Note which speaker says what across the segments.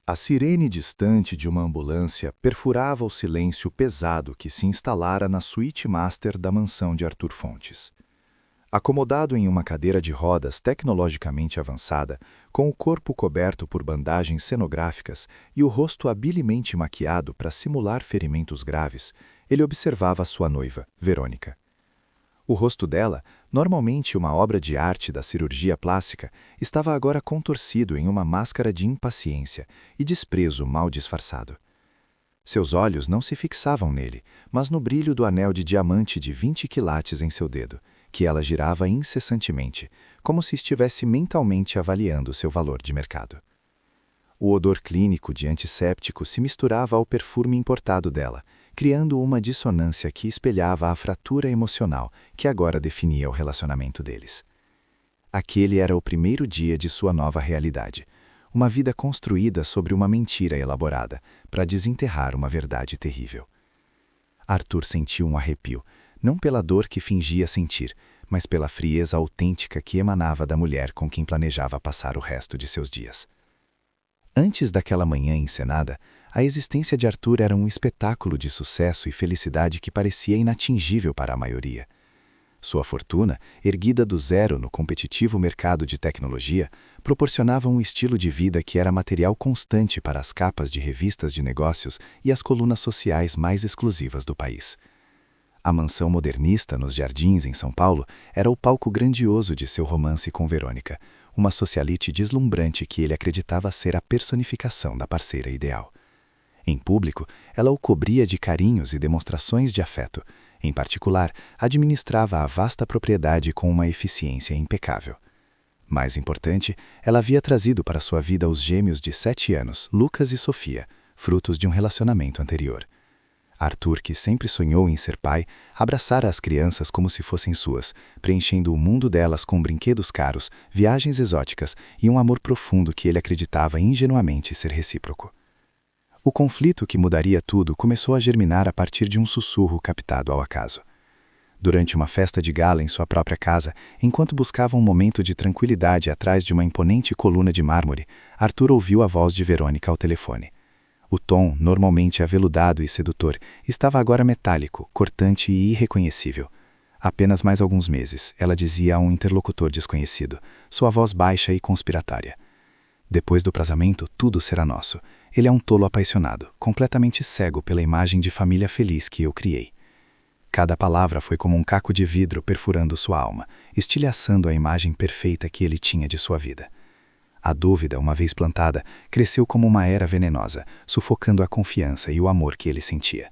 Speaker 1: A sirene distante de uma ambulância perfurava o silêncio pesado que se instalara na suíte master da mansão de Arthur Fontes. Acomodado em uma cadeira de rodas tecnologicamente avançada, com o corpo coberto por bandagens cenográficas e o rosto habilimente maquiado para simular ferimentos graves, ele observava sua noiva, Verônica. O rosto dela, normalmente uma obra de arte da cirurgia plástica, estava agora contorcido em uma máscara de impaciência e desprezo mal disfarçado. Seus olhos não se fixavam nele, mas no brilho do anel de diamante de 20 quilates em seu dedo, que ela girava incessantemente, como se estivesse mentalmente avaliando seu valor de mercado. O odor clínico de antisséptico se misturava ao perfume importado dela, criando uma dissonância que espelhava a fratura emocional que agora definia o relacionamento deles. Aquele era o primeiro dia de sua nova realidade, uma vida construída sobre uma mentira elaborada, para desenterrar uma verdade terrível. Arthur sentiu um arrepio, não pela dor que fingia sentir, mas pela frieza autêntica que emanava da mulher com quem planejava passar o resto de seus dias. Antes daquela manhã encenada, a existência de Arthur era um espetáculo de sucesso e felicidade que parecia inatingível para a maioria. Sua fortuna, erguida do zero no competitivo mercado de tecnologia, proporcionava um estilo de vida que era material constante para as capas de revistas de negócios e as colunas sociais mais exclusivas do país. A mansão modernista nos Jardins, em São Paulo, era o palco grandioso de seu romance com Verônica, uma socialite deslumbrante que ele acreditava ser a personificação da parceira ideal. Em público, ela o cobria de carinhos e demonstrações de afeto. Em particular, administrava a vasta propriedade com uma eficiência impecável. Mais importante, ela havia trazido para sua vida os gêmeos de 7 anos, Lucas e Sofia, frutos de um relacionamento anterior. Arthur, que sempre sonhou em ser pai, abraçara as crianças como se fossem suas, preenchendo o mundo delas com brinquedos caros, viagens exóticas e um amor profundo que ele acreditava ingenuamente ser recíproco. O conflito que mudaria tudo começou a germinar a partir de um sussurro captado ao acaso. Durante uma festa de gala em sua própria casa, enquanto buscava um momento de tranquilidade atrás de uma imponente coluna de mármore, Arthur ouviu a voz de Verônica ao telefone. O tom, normalmente aveludado e sedutor, estava agora metálico, cortante e irreconhecível. Apenas mais alguns meses, ela dizia a um interlocutor desconhecido, sua voz baixa e conspiratória. Depois do casamento, tudo será nosso. Ele é um tolo apaixonado, completamente cego pela imagem de família feliz que eu criei. Cada palavra foi como um caco de vidro perfurando sua alma, estilhaçando a imagem perfeita que ele tinha de sua vida. A dúvida, uma vez plantada, cresceu como uma era venenosa, sufocando a confiança e o amor que ele sentia.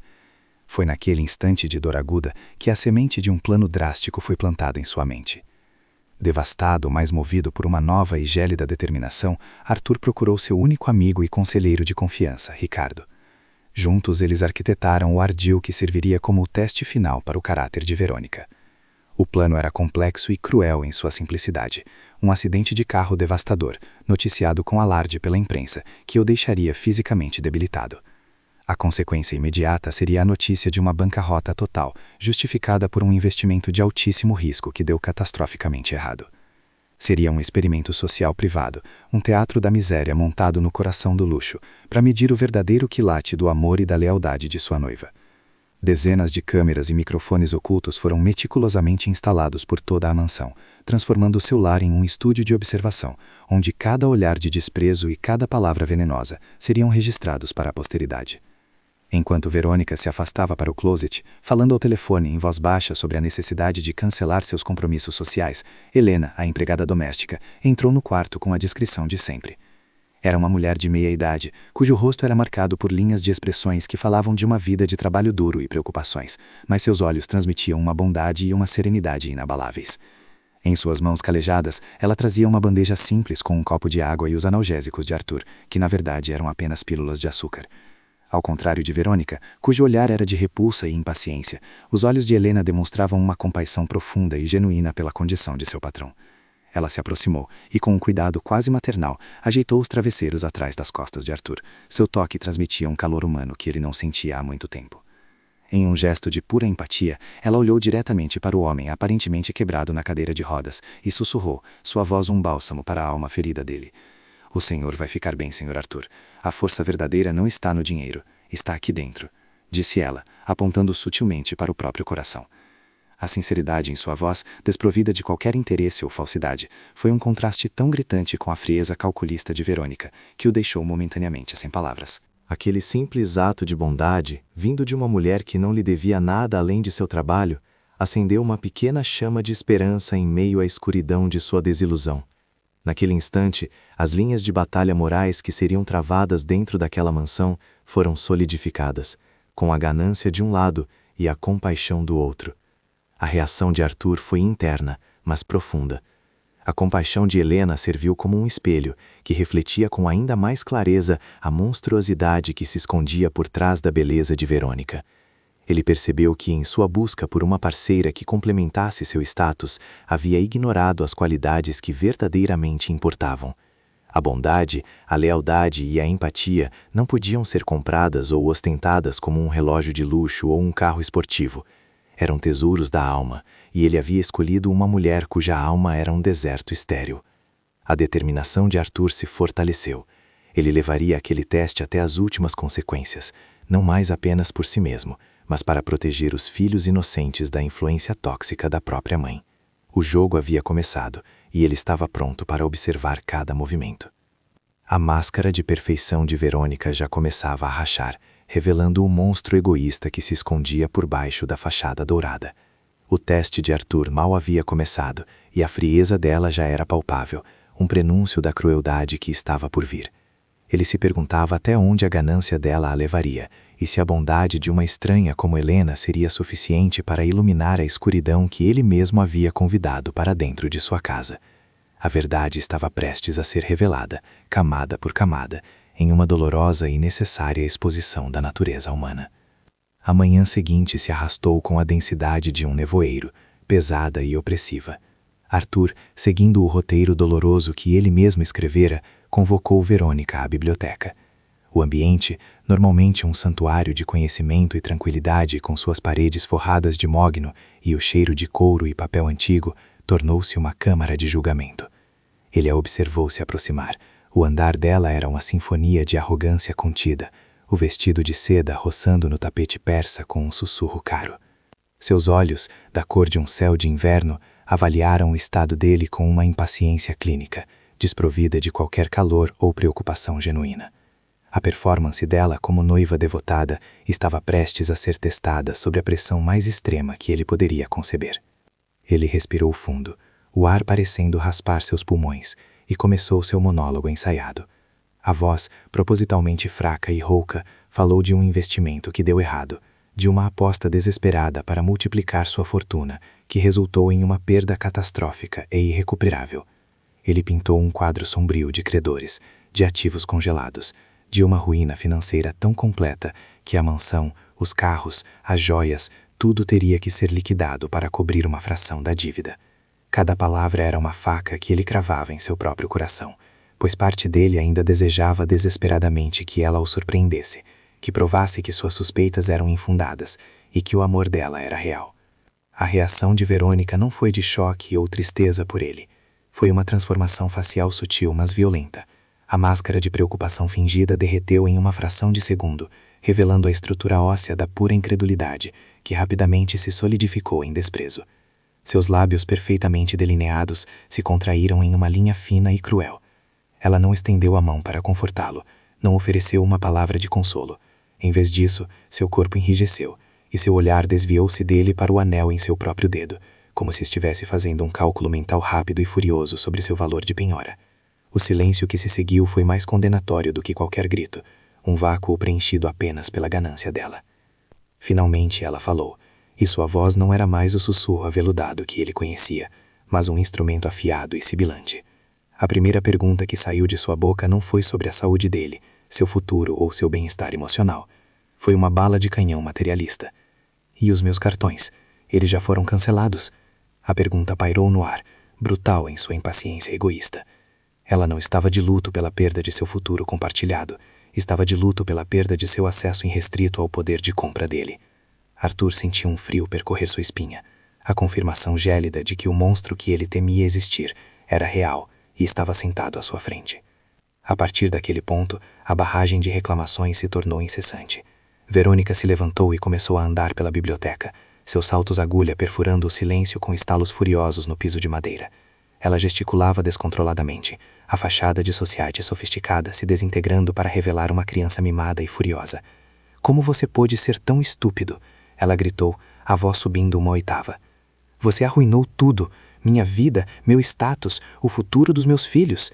Speaker 1: Foi naquele instante de dor aguda que a semente de um plano drástico foi plantada em sua mente. Devastado, mas movido por uma nova e gélida determinação, Arthur procurou seu único amigo e conselheiro de confiança, Ricardo. Juntos eles arquitetaram o ardil que serviria como o teste final para o caráter de Verônica. O plano era complexo e cruel em sua simplicidade. Um acidente de carro devastador, noticiado com alarde pela imprensa, que o deixaria fisicamente debilitado. A consequência imediata seria a notícia de uma bancarrota total, justificada por um investimento de altíssimo risco que deu catastroficamente errado. Seria um experimento social privado, um teatro da miséria montado no coração do luxo, para medir o verdadeiro quilate do amor e da lealdade de sua noiva. Dezenas de câmeras e microfones ocultos foram meticulosamente instalados por toda a mansão, transformando seu lar em um estúdio de observação, onde cada olhar de desprezo e cada palavra venenosa seriam registrados para a posteridade. Enquanto Verônica se afastava para o closet, falando ao telefone em voz baixa sobre a necessidade de cancelar seus compromissos sociais, Helena, a empregada doméstica, entrou no quarto com a descrição de sempre. Era uma mulher de meia idade, cujo rosto era marcado por linhas de expressões que falavam de uma vida de trabalho duro e preocupações, mas seus olhos transmitiam uma bondade e uma serenidade inabaláveis. Em suas mãos calejadas, ela trazia uma bandeja simples com um copo de água e os analgésicos de Arthur, que na verdade eram apenas pílulas de açúcar. Ao contrário de Verônica, cujo olhar era de repulsa e impaciência, os olhos de Helena demonstravam uma compaixão profunda e genuína pela condição de seu patrão. Ela se aproximou e, com um cuidado quase maternal, ajeitou os travesseiros atrás das costas de Arthur. Seu toque transmitia um calor humano que ele não sentia há muito tempo. Em um gesto de pura empatia, ela olhou diretamente para o homem aparentemente quebrado na cadeira de rodas e sussurrou, sua voz um bálsamo para a alma ferida dele. "O senhor vai ficar bem, Sr. Arthur.
Speaker 2: A força verdadeira não está no dinheiro, está aqui dentro, disse ela, apontando sutilmente para o próprio coração. A sinceridade em sua voz, desprovida de qualquer interesse ou falsidade, foi um contraste tão gritante com a frieza calculista de Verônica, que o deixou momentaneamente sem palavras.
Speaker 1: Aquele simples ato de bondade, vindo de uma mulher que não lhe devia nada além de seu trabalho, acendeu uma pequena chama de esperança em meio à escuridão de sua desilusão. Naquele instante, as linhas de batalha morais que seriam travadas dentro daquela mansão foram solidificadas, com a ganância de um lado e a compaixão do outro. A reação de Arthur foi interna, mas profunda. A compaixão de Helena serviu como um espelho, que refletia com ainda mais clareza a monstruosidade que se escondia por trás da beleza de Verônica. Ele percebeu que, em sua busca por uma parceira que complementasse seu status, havia ignorado as qualidades que verdadeiramente importavam. A bondade, a lealdade e a empatia não podiam ser compradas ou ostentadas como um relógio de luxo ou um carro esportivo. Eram tesouros da alma, e ele havia escolhido uma mulher cuja alma era um deserto estéril. A determinação de Arthur se fortaleceu. Ele levaria aquele teste até as últimas consequências, não mais apenas por si mesmo, mas para proteger os filhos inocentes da influência tóxica da própria mãe. O jogo havia começado, e ele estava pronto para observar cada movimento. A máscara de perfeição de Verônica já começava a rachar, revelando o monstro egoísta que se escondia por baixo da fachada dourada. O teste de Arthur mal havia começado, e a frieza dela já era palpável, um prenúncio da crueldade que estava por vir. Ele se perguntava até onde a ganância dela a levaria, e se a bondade de uma estranha como Helena seria suficiente para iluminar a escuridão que ele mesmo havia convidado para dentro de sua casa. A verdade estava prestes a ser revelada, camada por camada, em uma dolorosa e necessária exposição da natureza humana. A manhã seguinte se arrastou com a densidade de um nevoeiro, pesada e opressiva. Arthur, seguindo o roteiro doloroso que ele mesmo escrevera, convocou Verônica à biblioteca. O ambiente, normalmente um santuário de conhecimento e tranquilidade com suas paredes forradas de mogno e o cheiro de couro e papel antigo, tornou-se uma câmara de julgamento. Ele a observou se aproximar. O andar dela era uma sinfonia de arrogância contida, o vestido de seda roçando no tapete persa com um sussurro caro. Seus olhos, da cor de um céu de inverno, avaliaram o estado dele com uma impaciência clínica, desprovida de qualquer calor ou preocupação genuína. A performance dela como noiva devotada estava prestes a ser testada sob a pressão mais extrema que ele poderia conceber. Ele respirou fundo, o ar parecendo raspar seus pulmões, e começou seu monólogo ensaiado. A voz, propositalmente fraca e rouca, falou de um investimento que deu errado, de uma aposta desesperada para multiplicar sua fortuna, que resultou em uma perda catastrófica e irrecuperável. Ele pintou um quadro sombrio de credores, de ativos congelados, de uma ruína financeira tão completa que a mansão, os carros, as joias, tudo teria que ser liquidado para cobrir uma fração da dívida. Cada palavra era uma faca que ele cravava em seu próprio coração, pois parte dele ainda desejava desesperadamente que ela o surpreendesse, que provasse que suas suspeitas eram infundadas e que o amor dela era real. A reação de Verônica não foi de choque ou tristeza por ele. Foi uma transformação facial sutil, mas violenta. A máscara de preocupação fingida derreteu em uma fração de segundo, revelando a estrutura óssea da pura incredulidade, que rapidamente se solidificou em desprezo. Seus lábios perfeitamente delineados se contraíram em uma linha fina e cruel. Ela não estendeu a mão para confortá-lo, não ofereceu uma palavra de consolo. Em vez disso, seu corpo enrijeceu, e seu olhar desviou-se dele para o anel em seu próprio dedo, como se estivesse fazendo um cálculo mental rápido e furioso sobre seu valor de penhora. O silêncio que se seguiu foi mais condenatório do que qualquer grito, um vácuo preenchido apenas pela ganância dela. Finalmente ela falou, e sua voz não era mais o sussurro aveludado que ele conhecia, mas um instrumento afiado e sibilante. A primeira pergunta que saiu de sua boca não foi sobre a saúde dele, seu futuro ou seu bem-estar emocional. Foi uma bala de canhão materialista. E os meus cartões? Eles já foram cancelados? A pergunta pairou no ar, brutal em sua impaciência egoísta. Ela não estava de luto pela perda de seu futuro compartilhado, estava de luto pela perda de seu acesso irrestrito ao poder de compra dele. Arthur sentiu um frio percorrer sua espinha, a confirmação gélida de que o monstro que ele temia existir era real e estava sentado à sua frente.
Speaker 2: A partir daquele ponto, a barragem de reclamações se tornou incessante. Verônica se levantou e começou a andar pela biblioteca, seus saltos agulha perfurando o silêncio com estalos furiosos no piso de madeira. Ela gesticulava descontroladamente, a fachada de society sofisticada se desintegrando para revelar uma criança mimada e furiosa. Como você pôde ser tão estúpido? Ela gritou, a voz subindo uma oitava. Você arruinou tudo, minha vida, meu status, o futuro dos meus filhos.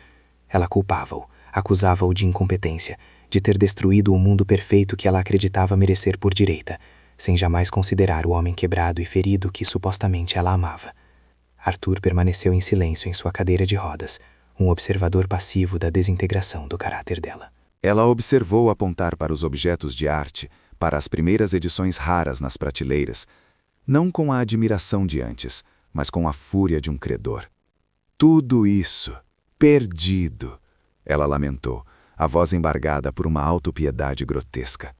Speaker 2: Ela culpava-o, acusava-o de incompetência, de ter destruído o mundo perfeito que ela acreditava merecer por direita, sem jamais considerar o homem quebrado e ferido que supostamente ela amava. Arthur permaneceu em silêncio em sua cadeira de rodas, um observador passivo da desintegração do caráter dela.
Speaker 1: Ela observou apontar para os objetos de arte, para as primeiras edições raras nas prateleiras, não com a admiração de antes, mas com a fúria de um credor. Tudo isso, perdido, ela lamentou, a voz embargada por uma autopiedade grotesca.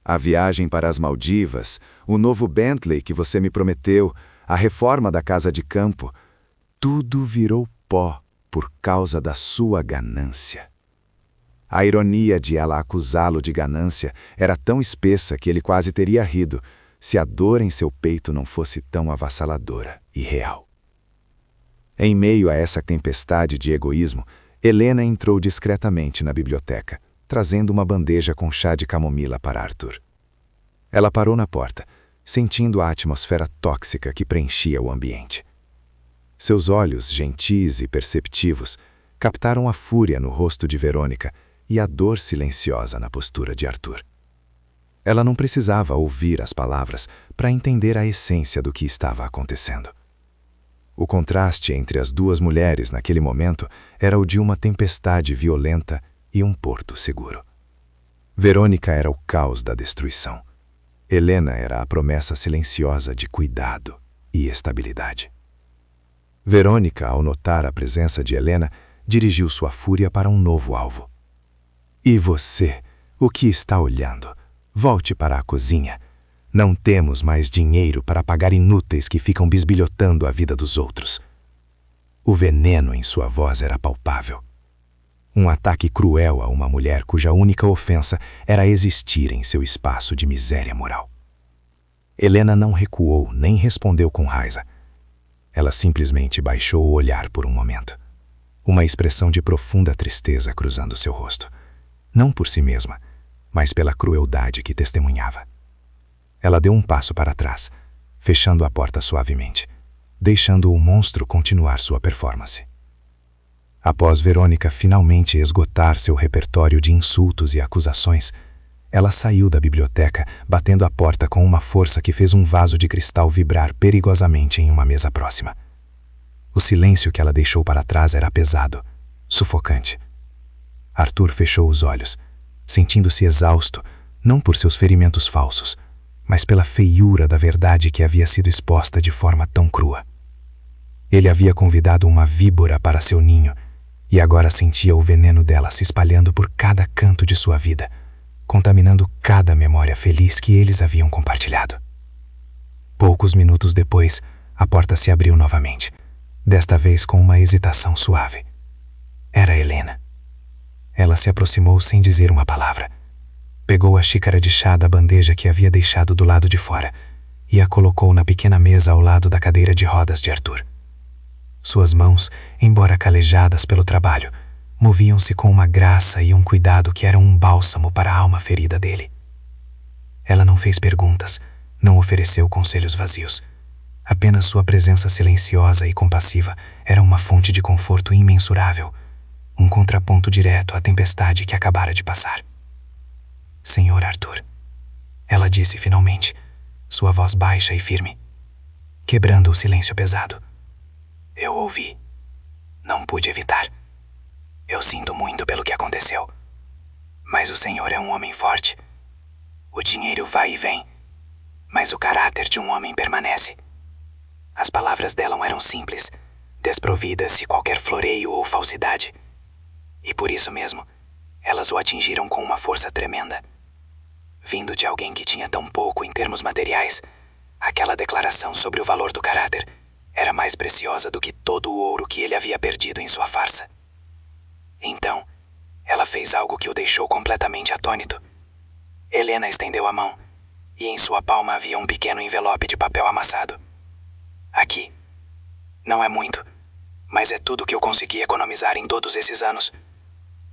Speaker 1: A viagem para as Maldivas, o novo Bentley que você me prometeu, a reforma da casa de campo, tudo virou pó por causa da sua ganância. A ironia de ela acusá-lo de ganância era tão espessa que ele quase teria rido, se a dor em seu peito não fosse tão avassaladora e real. Em meio a essa tempestade de egoísmo, Helena entrou discretamente na biblioteca, trazendo uma bandeja com chá de camomila para Arthur. Ela parou na porta, sentindo a atmosfera tóxica que preenchia o ambiente. Seus olhos, gentis e perceptivos, captaram a fúria no rosto de Verônica e a dor silenciosa na postura de Arthur. Ela não precisava ouvir as palavras para entender a essência do que estava acontecendo. O contraste entre as duas mulheres naquele momento era o de uma tempestade violenta e um porto seguro. Verônica era o caos da destruição. Helena era a promessa silenciosa de cuidado e estabilidade. Verônica, ao notar a presença de Helena, dirigiu sua fúria para um novo alvo. E você, o que está olhando? Volte para a cozinha. Não temos mais dinheiro para pagar inúteis que ficam bisbilhotando a vida dos outros. O veneno em sua voz era palpável. Um ataque cruel a uma mulher cuja única ofensa era existir em seu espaço de miséria moral. Helena não recuou nem respondeu com raiva. Ela simplesmente baixou o olhar por um momento. Uma expressão de profunda tristeza cruzando seu rosto. Não por si mesma, mas pela crueldade que testemunhava. Ela deu um passo para trás, fechando a porta suavemente, deixando o monstro continuar sua performance. Após Verônica finalmente esgotar seu repertório de insultos e acusações, ela saiu da biblioteca, batendo a porta com uma força que fez um vaso de cristal vibrar perigosamente em uma mesa próxima. O silêncio que ela deixou para trás era pesado, sufocante. Arthur fechou os olhos, sentindo-se exausto, não por seus ferimentos falsos, mas pela feiura da verdade que havia sido exposta de forma tão crua. Ele havia convidado uma víbora para seu ninho, e agora sentia o veneno dela se espalhando por cada canto de sua vida, contaminando cada memória feliz que eles haviam compartilhado. Poucos minutos depois, a porta se abriu novamente, desta vez com uma hesitação suave. Era Helena. Ela se aproximou sem dizer uma palavra. Pegou a xícara de chá da bandeja que havia deixado do lado de fora e a colocou na pequena mesa ao lado da cadeira de rodas de Arthur. Suas mãos, embora calejadas pelo trabalho, moviam-se com uma graça e um cuidado que eram um bálsamo para a alma ferida dele. Ela não fez perguntas, não ofereceu conselhos vazios. Apenas sua presença silenciosa e compassiva era uma fonte de conforto imensurável, um contraponto direto à tempestade que acabara de passar. Senhor Arthur, ela disse finalmente, sua voz baixa e firme, quebrando o silêncio pesado. Eu ouvi. Não pude evitar. Eu sinto muito pelo que aconteceu. Mas o senhor é um homem forte. O dinheiro vai e vem, mas o caráter de um homem permanece. As palavras dela eram simples, desprovidas de qualquer floreio ou falsidade. E por isso mesmo, elas o atingiram com uma força tremenda. Vindo de alguém que tinha tão pouco em termos materiais, aquela declaração sobre o valor do caráter era mais preciosa do que todo o ouro que ele havia perdido em sua farsa. Então,
Speaker 2: Ela fez algo que o deixou completamente atônito. Helena estendeu a mão, e em sua palma havia um pequeno envelope de papel amassado. Aqui. Não é muito, mas é tudo que eu consegui economizar em todos esses anos.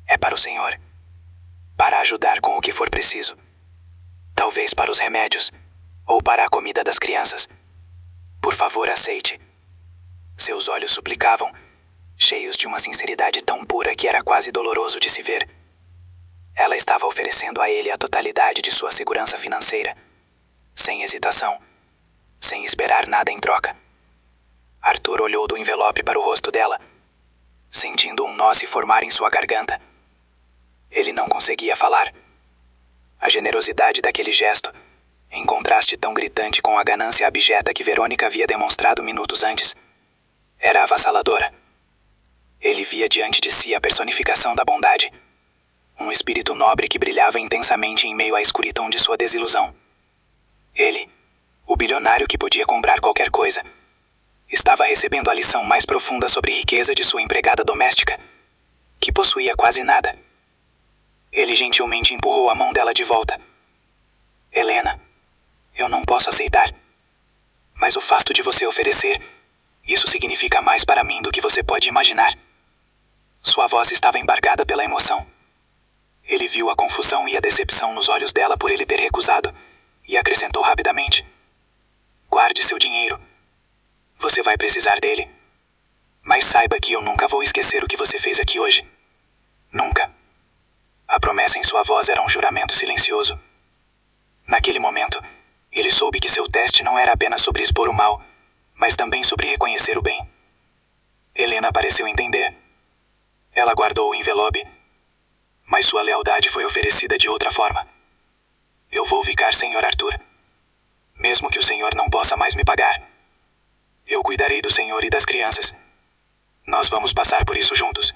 Speaker 2: É para o senhor. Para ajudar com o que for preciso. Talvez para os remédios, ou para a comida das crianças. Por favor, aceite. Seus olhos suplicavam, cheios de uma sinceridade tão pura que era quase doloroso de se ver. Ela estava oferecendo a ele a totalidade de sua segurança financeira, sem hesitação, sem esperar nada em troca. Arthur olhou do envelope para o rosto dela, sentindo um nó se formar em sua garganta. Ele não conseguia falar. A generosidade daquele gesto, em contraste tão gritante com a ganância abjeta que Verônica havia demonstrado minutos antes, era avassaladora. Ele via diante de si a personificação da bondade, um espírito nobre que brilhava intensamente em meio à escuridão de sua desilusão. Ele, o bilionário que podia comprar qualquer coisa, estava recebendo a lição mais profunda sobre riqueza de sua empregada doméstica, que possuía quase nada. Ele gentilmente empurrou a mão dela de volta. Helena, eu não posso aceitar. Mas o fato de você oferecer, isso significa mais para mim do que você pode imaginar. Sua voz estava embargada pela emoção. Ele viu a confusão e a decepção nos olhos dela por ele ter recusado, e acrescentou rapidamente: guarde seu dinheiro. Você vai precisar dele. Mas saiba que eu nunca vou esquecer o que você fez aqui hoje. Nunca. A promessa em sua voz era um juramento silencioso. Naquele momento, ele soube que seu teste não era apenas sobre expor o mal, mas também sobre reconhecer o bem. Helena pareceu entender. Ela guardou o envelope, mas sua lealdade foi oferecida de outra forma. Eu vou ficar, Sr. Arthur. Mesmo que o senhor não possa mais me pagar. Eu cuidarei do senhor e das crianças. Nós vamos passar por isso juntos.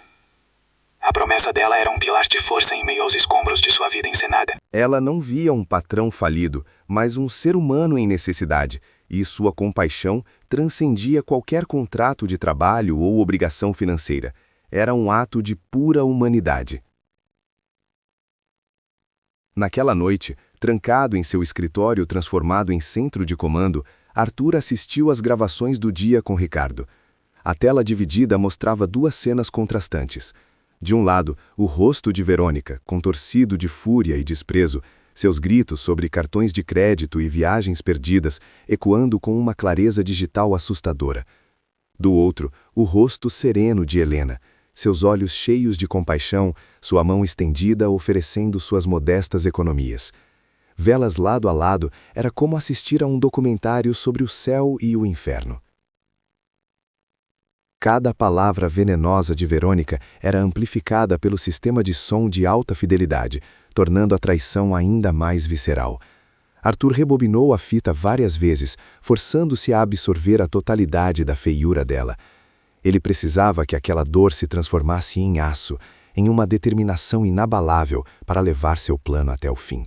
Speaker 2: A promessa dela era um pilar de força em meio aos escombros de sua vida encenada.
Speaker 1: Ela não via um patrão falido, mas um ser humano em necessidade, e sua compaixão transcendia qualquer contrato de trabalho ou obrigação financeira. Era um ato de pura humanidade. Naquela noite, trancado em seu escritório transformado em centro de comando, Arthur assistiu às gravações do dia com Ricardo. A tela dividida mostrava duas cenas contrastantes. De um lado, o rosto de Verônica, contorcido de fúria e desprezo, seus gritos sobre cartões de crédito e viagens perdidas, ecoando com uma clareza digital assustadora. Do outro, o rosto sereno de Helena, seus olhos cheios de compaixão, sua mão estendida oferecendo suas modestas economias. Vê-las lado a lado era como assistir a um documentário sobre o céu e o inferno. Cada palavra venenosa de Verônica era amplificada pelo sistema de som de alta fidelidade, tornando a traição ainda mais visceral. Arthur rebobinou a fita várias vezes, forçando-se a absorver a totalidade da feiura dela. Ele precisava que aquela dor se transformasse em aço, em uma determinação inabalável para levar seu plano até o fim.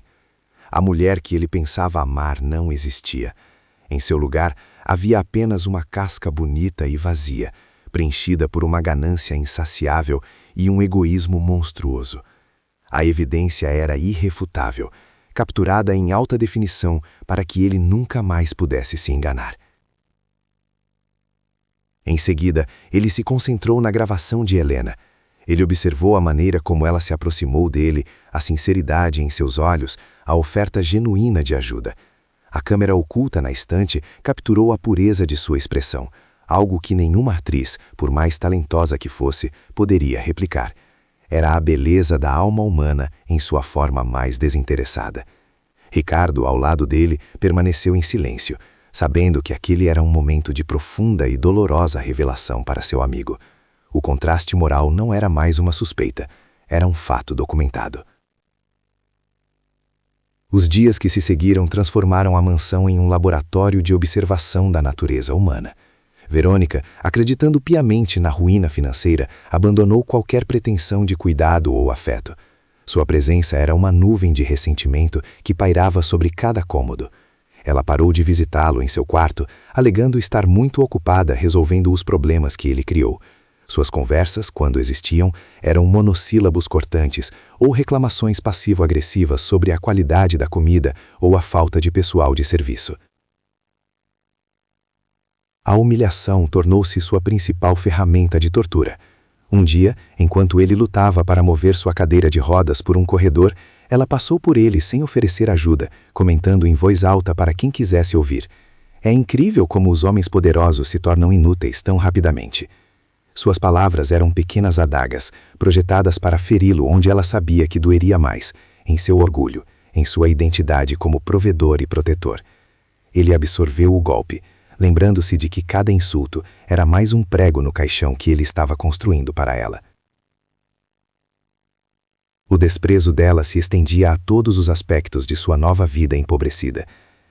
Speaker 1: A mulher que ele pensava amar não existia. Em seu lugar, havia apenas uma casca bonita e vazia, preenchida por uma ganância insaciável e um egoísmo monstruoso. A evidência era irrefutável, capturada em alta definição para que ele nunca mais pudesse se enganar. Em seguida, ele se concentrou na gravação de Helena. Ele observou a maneira como ela se aproximou dele, a sinceridade em seus olhos, a oferta genuína de ajuda. A câmera oculta na estante capturou a pureza de sua expressão, algo que nenhuma atriz, por mais talentosa que fosse, poderia replicar. Era a beleza da alma humana em sua forma mais desinteressada. Ricardo, ao lado dele, permaneceu em silêncio, sabendo que aquele era um momento de profunda e dolorosa revelação para seu amigo. O contraste moral não era mais uma suspeita, era um fato documentado. Os dias que se seguiram transformaram a mansão em um laboratório de observação da natureza humana. Verônica, acreditando piamente na ruína financeira, abandonou qualquer pretensão de cuidado ou afeto. Sua presença era uma nuvem de ressentimento que pairava sobre cada cômodo. Ela parou de visitá-lo em seu quarto, alegando estar muito ocupada resolvendo os problemas que ele criou.
Speaker 2: Suas conversas, quando existiam, eram monossílabos cortantes ou reclamações passivo-agressivas sobre a qualidade da comida ou a falta de pessoal de serviço. A humilhação tornou-se sua principal ferramenta de tortura. Um dia, enquanto ele lutava para mover sua cadeira de rodas por um corredor, ela passou por ele sem oferecer ajuda, comentando em voz alta para quem quisesse ouvir. É incrível como os homens poderosos se tornam inúteis tão rapidamente. Suas palavras eram pequenas adagas, projetadas para feri-lo onde ela sabia que doeria mais, em seu orgulho, em sua identidade como provedor e protetor. Ele absorveu o golpe, lembrando-se de que cada insulto era mais um prego no caixão que ele estava construindo para ela. O desprezo dela se estendia a todos os aspectos de sua nova vida empobrecida.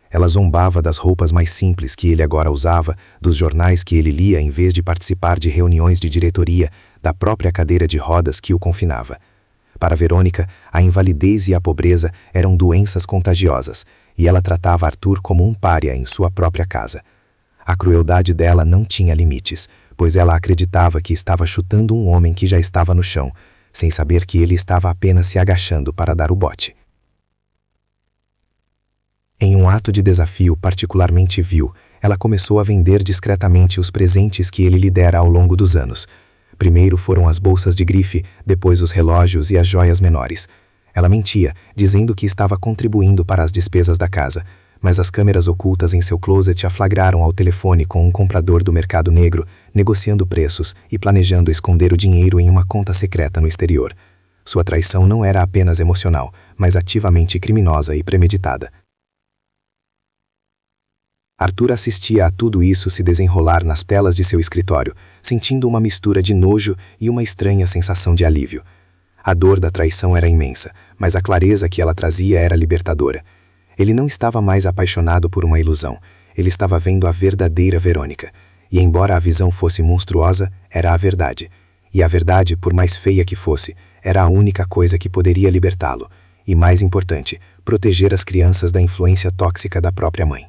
Speaker 2: Ela zombava das roupas mais simples que ele agora usava, dos jornais que ele lia em vez de participar de reuniões de diretoria, da própria cadeira de rodas que o confinava. Para Verônica, a invalidez e a pobreza eram doenças contagiosas, e ela tratava Arthur como um pária em sua própria casa. A crueldade dela não tinha limites, pois ela acreditava que estava chutando um homem que já estava no chão, sem saber que ele estava apenas se agachando para dar o bote. Em um ato de desafio particularmente vil, ela começou a vender discretamente os presentes que ele lhe dera ao longo dos anos. Primeiro foram as bolsas de grife, depois os relógios e as joias menores. Ela mentia, dizendo que estava contribuindo para as despesas da casa, mas as câmeras ocultas em seu closet a flagraram ao telefone com um comprador do mercado negro, negociando preços e planejando esconder o dinheiro em uma conta secreta no exterior. Sua traição não era apenas emocional, mas ativamente criminosa e premeditada. Arthur assistia a tudo isso se desenrolar nas telas de seu escritório, sentindo uma mistura de nojo e uma estranha sensação de alívio. A dor da traição era imensa, mas a clareza que ela trazia era libertadora. Ele não estava mais apaixonado por uma ilusão, ele estava vendo a verdadeira Verônica, e embora a visão fosse monstruosa, era a verdade. E a verdade, por mais feia que fosse, era a única coisa que poderia libertá-lo, e mais importante, proteger as crianças da influência tóxica da própria mãe.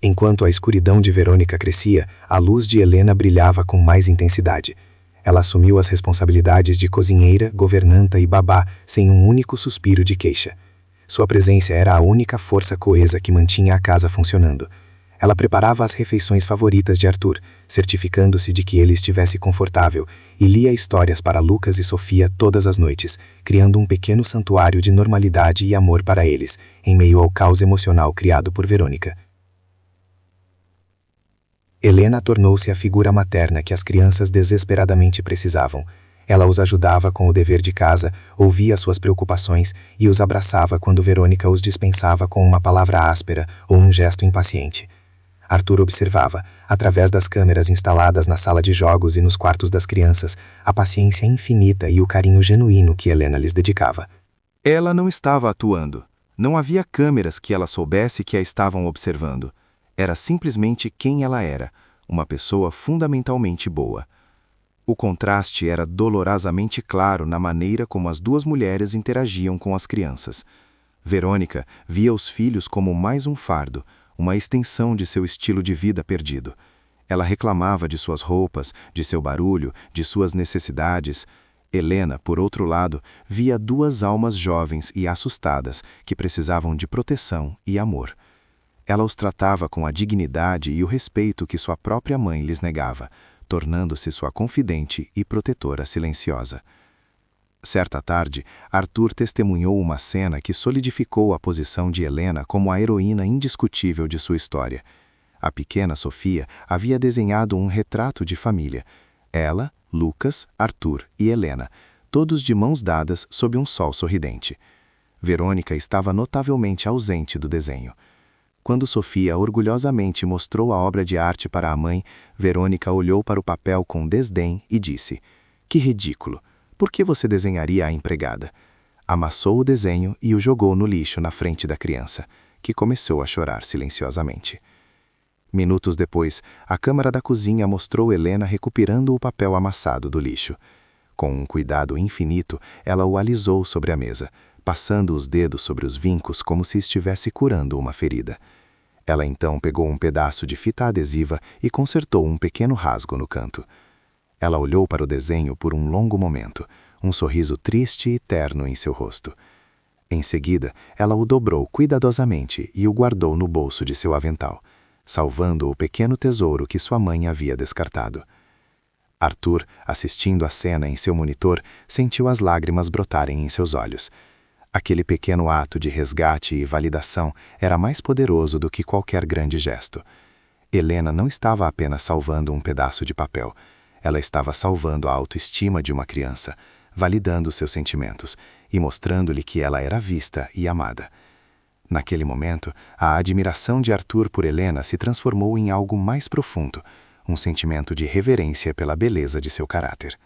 Speaker 2: Enquanto a escuridão de Verônica crescia, a luz de Helena brilhava com mais intensidade. Ela assumiu as responsabilidades de cozinheira, governanta e babá sem um único suspiro de queixa. Sua presença era a única força coesa que mantinha a casa funcionando. Ela preparava as refeições favoritas de Arthur, certificando-se de que ele estivesse confortável, e lia histórias para Lucas e Sofia todas as noites, criando um pequeno santuário de normalidade e amor para eles, em meio ao caos emocional criado por Verônica. Helena tornou-se a figura materna que as crianças desesperadamente precisavam. Ela os ajudava com o dever de casa, ouvia suas preocupações e os abraçava quando Verônica os dispensava com uma palavra áspera ou um gesto impaciente. Arthur observava, através das câmeras instaladas na sala de jogos e nos quartos das crianças, a paciência infinita e o carinho genuíno que Helena lhes dedicava.
Speaker 1: Ela não estava atuando. Não havia câmeras que ela soubesse que a estavam observando. Era simplesmente quem ela era, uma pessoa fundamentalmente boa. O contraste era dolorosamente claro na maneira como as duas mulheres interagiam com as crianças. Verônica via os filhos como mais um fardo, uma extensão de seu estilo de vida perdido. Ela reclamava de suas roupas, de seu barulho, de suas necessidades. Helena, por outro lado, via duas almas jovens e assustadas que precisavam de proteção e amor. Ela os tratava com a dignidade e o respeito que sua própria mãe lhes negava, tornando-se sua confidente e protetora silenciosa. Certa tarde, Arthur testemunhou uma cena que solidificou a posição de Helena como a heroína indiscutível de sua história. A pequena Sofia havia desenhado um retrato de família. Ela, Lucas, Arthur e Helena, todos de mãos dadas sob um sol sorridente. Verônica estava notavelmente ausente do desenho. Quando Sofia orgulhosamente mostrou a obra de arte para a mãe, Verônica olhou para o papel com desdém e disse: "Que ridículo! Por que você desenharia a empregada?" Amassou o desenho e o jogou no lixo na frente da criança, que começou a chorar silenciosamente. Minutos depois, a câmara da cozinha mostrou Helena recuperando o papel amassado do lixo. Com um cuidado infinito, ela o alisou sobre a mesa, passando os dedos sobre os vincos como se estivesse curando uma ferida. Ela então pegou um pedaço de fita adesiva e consertou um pequeno rasgo no canto. Ela olhou para o desenho por um longo momento, um sorriso triste e terno em seu rosto. Em seguida, ela o dobrou cuidadosamente e o guardou no bolso de seu avental, salvando o pequeno tesouro que sua mãe havia descartado. Arthur, assistindo à cena em seu monitor, sentiu as lágrimas brotarem em seus olhos. Aquele pequeno ato de resgate e validação era mais poderoso do que qualquer grande gesto. Helena não estava apenas salvando um pedaço de papel. Ela estava salvando a autoestima de uma criança, validando seus sentimentos e mostrando-lhe que ela era vista e amada. Naquele momento, a admiração de Arthur por Helena se transformou em algo mais profundo, um sentimento de reverência pela beleza de seu caráter.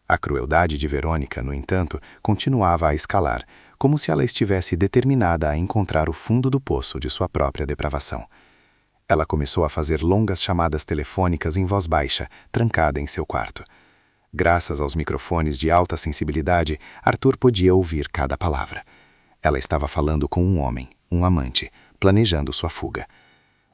Speaker 1: A crueldade de Verônica, no entanto, continuava a escalar, como se ela estivesse determinada a encontrar o fundo do poço de sua própria depravação. Ela começou a fazer longas chamadas telefônicas em voz baixa, trancada em seu quarto. Graças aos microfones de alta sensibilidade, Arthur podia ouvir cada palavra. Ela estava falando com um homem, um amante, planejando sua fuga.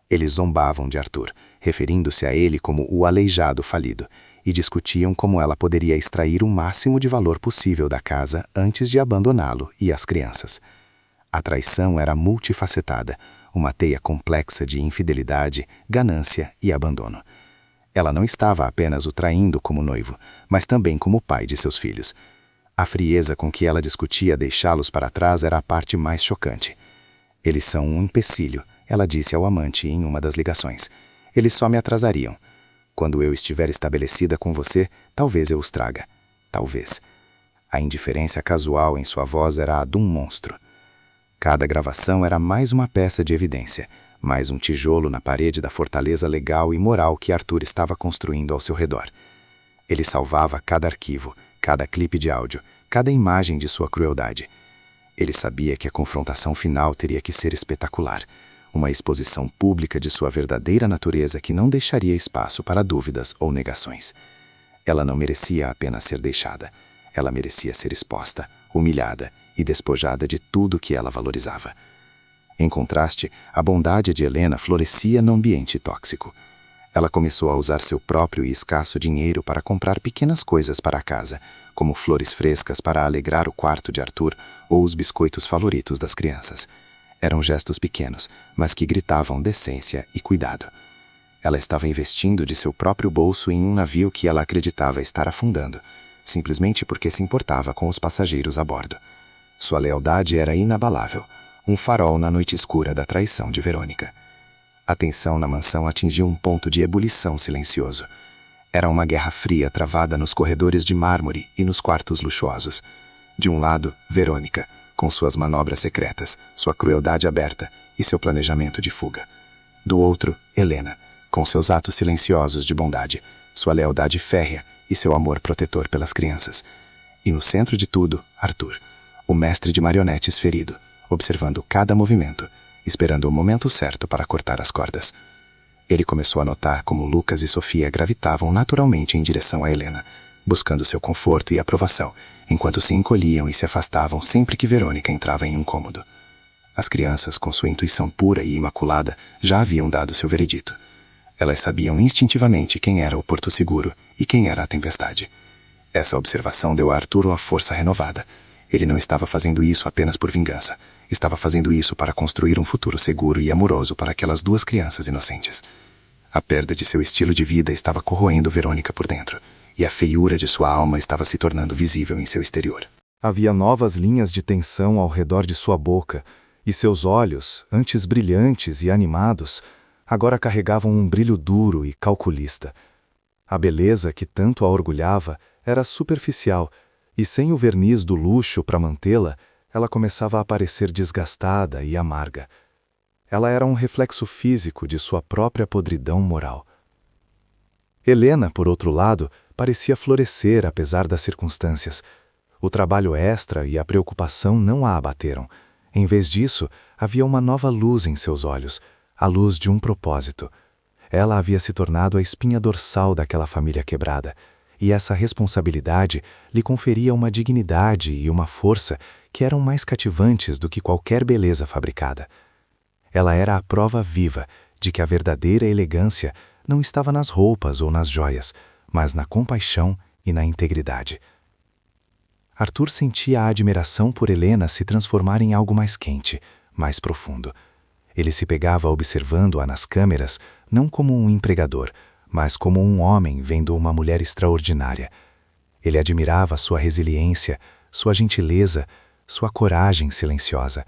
Speaker 1: Eles zombavam de Arthur, referindo-se a ele como o aleijado falido, e discutiam como ela poderia extrair o máximo de valor possível da casa antes de abandoná-lo e as crianças. A traição era multifacetada, uma teia complexa de infidelidade, ganância e abandono. Ela não estava apenas o traindo como noivo, mas também como pai de seus filhos. A frieza com que ela discutia deixá-los para trás era a parte mais chocante. Eles são um empecilho, ela disse ao amante em uma das ligações. Eles só me atrasariam. Quando eu estiver estabelecida com você, talvez eu os traga. Talvez. A indiferença casual em sua voz era a de um monstro. Cada gravação era mais uma peça de evidência, mais um tijolo na parede da fortaleza legal e moral que Arthur estava construindo ao seu redor. Ele salvava cada arquivo, cada clipe de áudio, cada imagem de sua crueldade. Ele sabia que a confrontação final teria que ser espetacular, uma exposição pública de sua verdadeira natureza que não deixaria espaço para dúvidas ou negações. Ela não merecia apenas ser deixada. Ela merecia ser exposta, humilhada e despojada de tudo que ela valorizava. Em contraste, a bondade de Helena florescia num ambiente tóxico. Ela começou a usar seu próprio e escasso dinheiro para comprar pequenas coisas para a casa, como flores frescas para alegrar o quarto de Arthur ou os biscoitos favoritos das crianças. Eram gestos pequenos, mas que gritavam decência e cuidado. Ela estava investindo de seu próprio bolso em um navio que ela acreditava estar afundando, simplesmente porque se importava com os passageiros a bordo. Sua lealdade era inabalável, um farol na noite escura da traição de Verônica. A tensão na mansão atingiu um ponto de ebulição silencioso. Era uma guerra fria travada nos corredores de mármore e nos quartos luxuosos. De um lado, Verônica, com suas manobras secretas, sua crueldade aberta e seu planejamento de fuga. Do outro, Helena, com seus atos silenciosos de bondade, sua lealdade férrea e seu amor protetor pelas crianças. E no centro de tudo, Arthur, o mestre de marionetes ferido, observando cada movimento, esperando o momento certo para cortar as cordas. Ele começou a notar como Lucas e Sofia gravitavam naturalmente em direção a Helena, buscando seu conforto e aprovação, enquanto se encolhiam e se afastavam sempre que Verônica entrava em um cômodo. As crianças, com sua intuição pura e imaculada, já haviam dado seu veredito. Elas sabiam instintivamente quem era o porto seguro e quem era a tempestade. Essa observação deu a Arthur uma força renovada. Ele não estava fazendo isso apenas por vingança. Estava fazendo isso para construir um futuro seguro e amoroso para aquelas duas crianças inocentes. A perda de seu estilo de vida estava corroendo Verônica por dentro, e a feiura de sua alma estava se tornando visível em seu exterior.
Speaker 3: Havia novas linhas de tensão ao redor de sua boca, e seus olhos, antes brilhantes e animados, agora carregavam um brilho duro e calculista. A beleza que tanto a orgulhava era superficial, e sem o verniz do luxo para mantê-la, ela começava a parecer desgastada e amarga. Ela era um reflexo físico de sua própria podridão moral. Helena, por outro lado, parecia florescer apesar das circunstâncias. O trabalho extra e a preocupação não a abateram. Em vez disso, havia uma nova luz em seus olhos, a luz de um propósito. Ela havia se tornado a espinha dorsal daquela família quebrada, e essa responsabilidade lhe conferia uma dignidade e uma força que eram mais cativantes do que qualquer beleza fabricada. Ela era a prova viva de que a verdadeira elegância não estava nas roupas ou nas joias, mas na compaixão e na integridade. Arthur sentia a admiração por Helena se transformar em algo mais quente, mais profundo. Ele se pegava observando-a nas câmeras, não como um empregador, mas como um homem vendo uma mulher extraordinária. Ele admirava sua resiliência, sua gentileza, sua coragem silenciosa.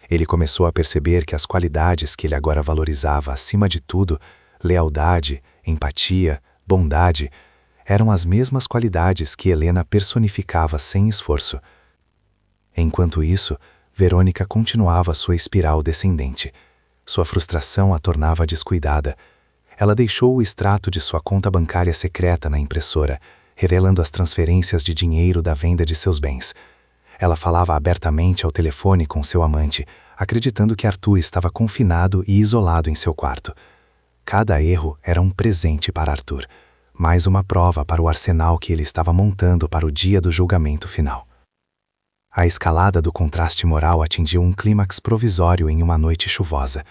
Speaker 3: Ele começou a perceber que as qualidades que ele agora valorizava acima de tudo, lealdade, empatia, bondade, eram as mesmas qualidades que Helena personificava sem esforço. Enquanto isso, Verônica continuava sua espiral descendente. Sua frustração a tornava descuidada. Ela deixou o extrato de sua conta bancária secreta na impressora, revelando as transferências de dinheiro da venda de seus bens. Ela falava abertamente ao telefone com seu amante, acreditando que Arthur estava confinado e isolado em seu quarto. Cada erro era um presente para Arthur, mais uma prova para o arsenal que ele estava montando para o dia do julgamento final. A escalada do contraste moral atingiu um clímax provisório em uma noite chuvosa.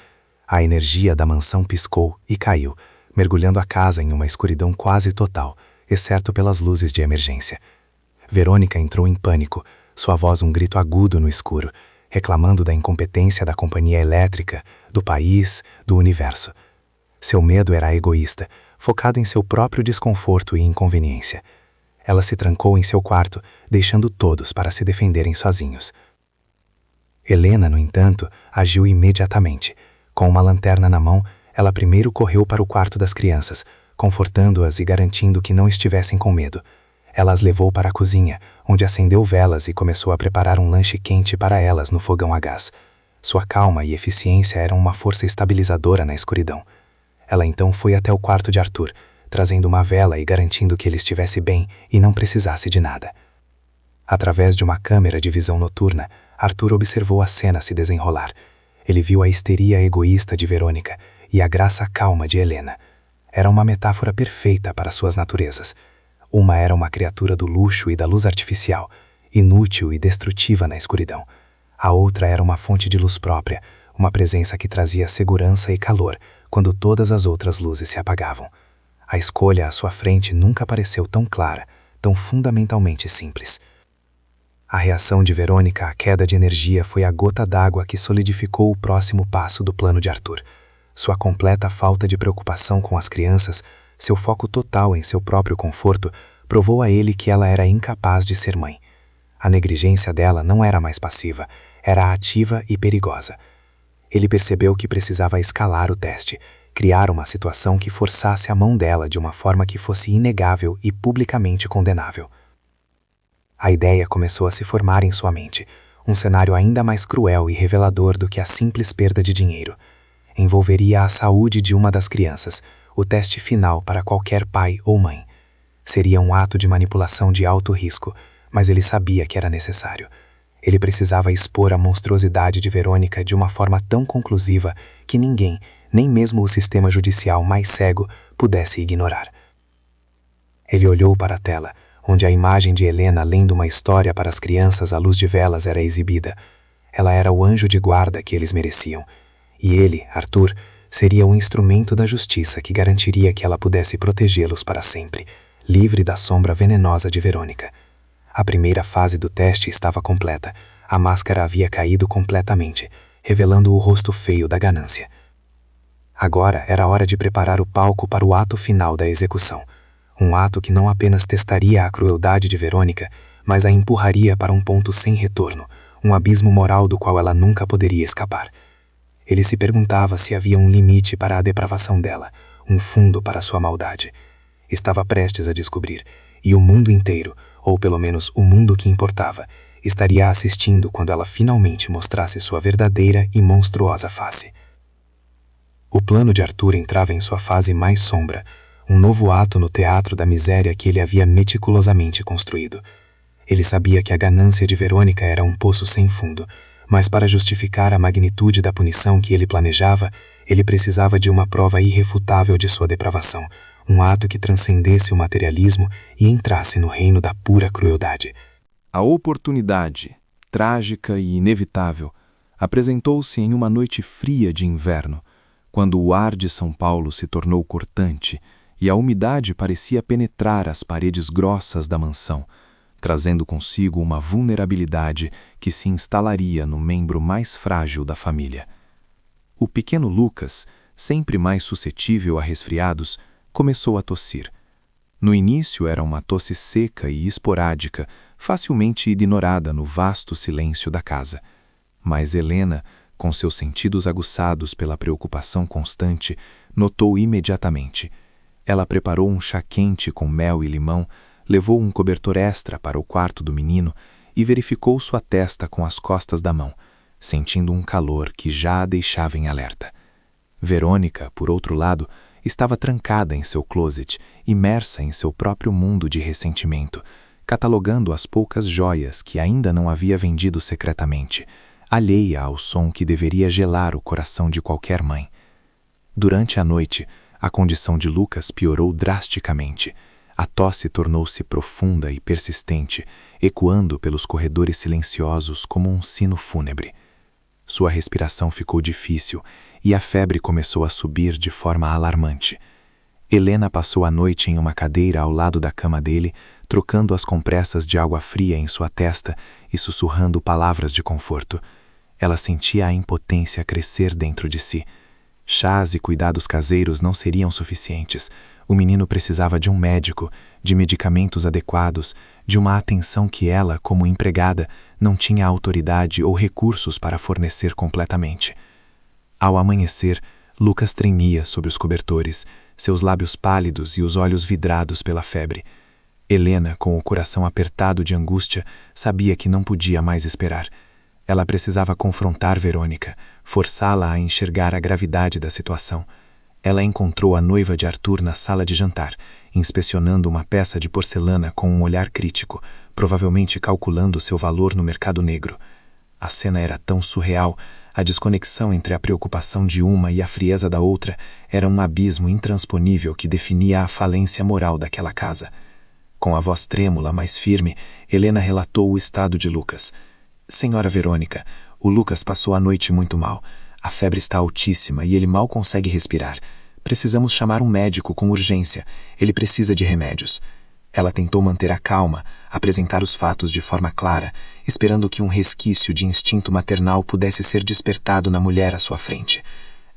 Speaker 3: A energia da mansão piscou e caiu, mergulhando a casa em uma escuridão quase total, exceto pelas luzes de emergência. Verônica entrou em pânico, sua voz um grito agudo no escuro, reclamando da incompetência da companhia elétrica, do país, do universo. Seu medo era egoísta, focado em seu próprio desconforto e inconveniência. Ela se trancou em seu quarto, deixando todos para se defenderem sozinhos. Helena, no entanto, agiu imediatamente. Com uma lanterna na mão, ela primeiro correu para o quarto das crianças, confortando-as e garantindo que não estivessem com medo. Ela as levou para a cozinha, onde acendeu velas e começou a preparar um lanche quente para elas no fogão a gás. Sua calma e eficiência eram uma força estabilizadora na escuridão. Ela então foi até o quarto de Arthur, trazendo uma vela e garantindo que ele estivesse bem e não precisasse de nada. Através de uma câmera de visão noturna, Arthur observou a cena se desenrolar. Ele viu a histeria egoísta de Verônica e a graça calma de Helena. Era uma metáfora perfeita para suas naturezas. Uma era uma criatura do luxo e da luz artificial, inútil e destrutiva na escuridão. A outra era uma fonte de luz própria, uma presença que trazia segurança e calor quando todas as outras luzes se apagavam. A escolha à sua frente nunca pareceu tão clara, tão fundamentalmente simples. A reação de Verônica à queda de energia foi a gota d'água que solidificou o próximo passo do plano de Arthur. Sua completa falta de preocupação com as crianças, seu foco total em seu próprio conforto, provou a ele que ela era incapaz de ser mãe. A negligência dela não era mais passiva, era ativa e perigosa. Ele percebeu que precisava escalar o teste, criar uma situação que forçasse a mão dela de uma forma que fosse inegável e publicamente condenável. A ideia começou a se formar em sua mente, um cenário ainda mais cruel e revelador do que a simples perda de dinheiro. Envolveria a saúde de uma das crianças, o teste final para qualquer pai ou mãe. Seria um ato de manipulação de alto risco, mas ele sabia que era necessário. Ele precisava expor a monstruosidade de Verônica de uma forma tão conclusiva que ninguém, nem mesmo o sistema judicial mais cego, pudesse ignorar. Ele olhou para a tela, onde a imagem de Helena lendo uma história para as crianças à luz de velas era exibida. Ela era o anjo de guarda que eles mereciam. E ele, Arthur, seria o instrumento da justiça que garantiria que ela pudesse protegê-los para sempre, livre da sombra venenosa de Verônica. A primeira fase do teste estava completa. A máscara havia caído completamente, revelando o rosto feio da ganância. Agora era hora de preparar o palco para o ato final da execução. Um ato que não apenas testaria a crueldade de Verônica, mas a empurraria para um ponto sem retorno, um abismo moral do qual ela nunca poderia escapar. Ele se perguntava se havia um limite para a depravação dela, um fundo para sua maldade. Estava prestes a descobrir, e o mundo inteiro, ou pelo menos o mundo que importava, estaria assistindo quando ela finalmente mostrasse sua verdadeira e monstruosa face. O plano de Arthur entrava em sua fase mais sombra, um novo ato no teatro da miséria que ele havia meticulosamente construído. Ele sabia que a ganância de Verônica era um poço sem fundo, mas para justificar a magnitude da punição que ele planejava, ele precisava de uma prova irrefutável de sua depravação, um ato que transcendesse o materialismo e entrasse no reino da pura crueldade.
Speaker 4: A oportunidade, trágica e inevitável,
Speaker 1: apresentou-se em uma noite fria de inverno, quando o ar de São Paulo se tornou cortante e a umidade parecia penetrar as paredes grossas da mansão, trazendo consigo uma vulnerabilidade que se instalaria no membro mais frágil da família. O pequeno Lucas, sempre mais suscetível a resfriados, começou a tossir. No início era uma tosse seca e esporádica, facilmente ignorada no vasto silêncio da casa. Mas Helena, com seus sentidos aguçados pela preocupação constante, notou imediatamente. Ela preparou um chá quente com mel e limão, levou um cobertor extra para o quarto do menino e verificou sua testa com as costas da mão, sentindo um calor que já a deixava em alerta. Verônica, por outro lado, estava trancada em seu closet, imersa em seu próprio mundo de ressentimento, catalogando as poucas joias que ainda não havia vendido secretamente, alheia ao som que deveria gelar o coração de qualquer mãe. Durante a noite, a condição de Lucas piorou drasticamente. A tosse tornou-se profunda e persistente, ecoando pelos corredores silenciosos como um sino fúnebre. Sua respiração ficou difícil e a febre começou a subir de forma alarmante. Helena passou a noite em uma cadeira ao lado da cama dele, trocando as compressas de água fria em sua testa e sussurrando palavras de conforto. Ela sentia a impotência crescer dentro de si. Chás e cuidados caseiros não seriam suficientes. O menino precisava de um médico, de medicamentos adequados, de uma atenção que ela, como empregada, não tinha autoridade ou recursos para fornecer completamente. Ao amanhecer, Lucas tremia sob os cobertores, seus lábios pálidos e os olhos vidrados pela febre. Helena, com o coração apertado de angústia, sabia que não podia mais esperar. Ela precisava confrontar Verônica, forçá-la a enxergar a gravidade da situação. Ela encontrou a noiva de Arthur na sala de jantar, inspecionando uma peça de porcelana com um olhar crítico, provavelmente calculando seu valor no mercado negro. A cena era tão surreal, a desconexão entre a preocupação de uma e a frieza da outra era um abismo intransponível que definia a falência moral daquela casa. Com a voz trêmula, mas firme, Helena relatou o estado de Lucas. Senhora Verônica, o Lucas passou a noite muito mal. A febre está altíssima e ele mal consegue respirar. Precisamos chamar um médico com urgência. Ele precisa de remédios. Ela tentou manter a calma, apresentar os fatos de forma clara, esperando que um resquício de instinto maternal pudesse ser despertado na mulher à sua frente.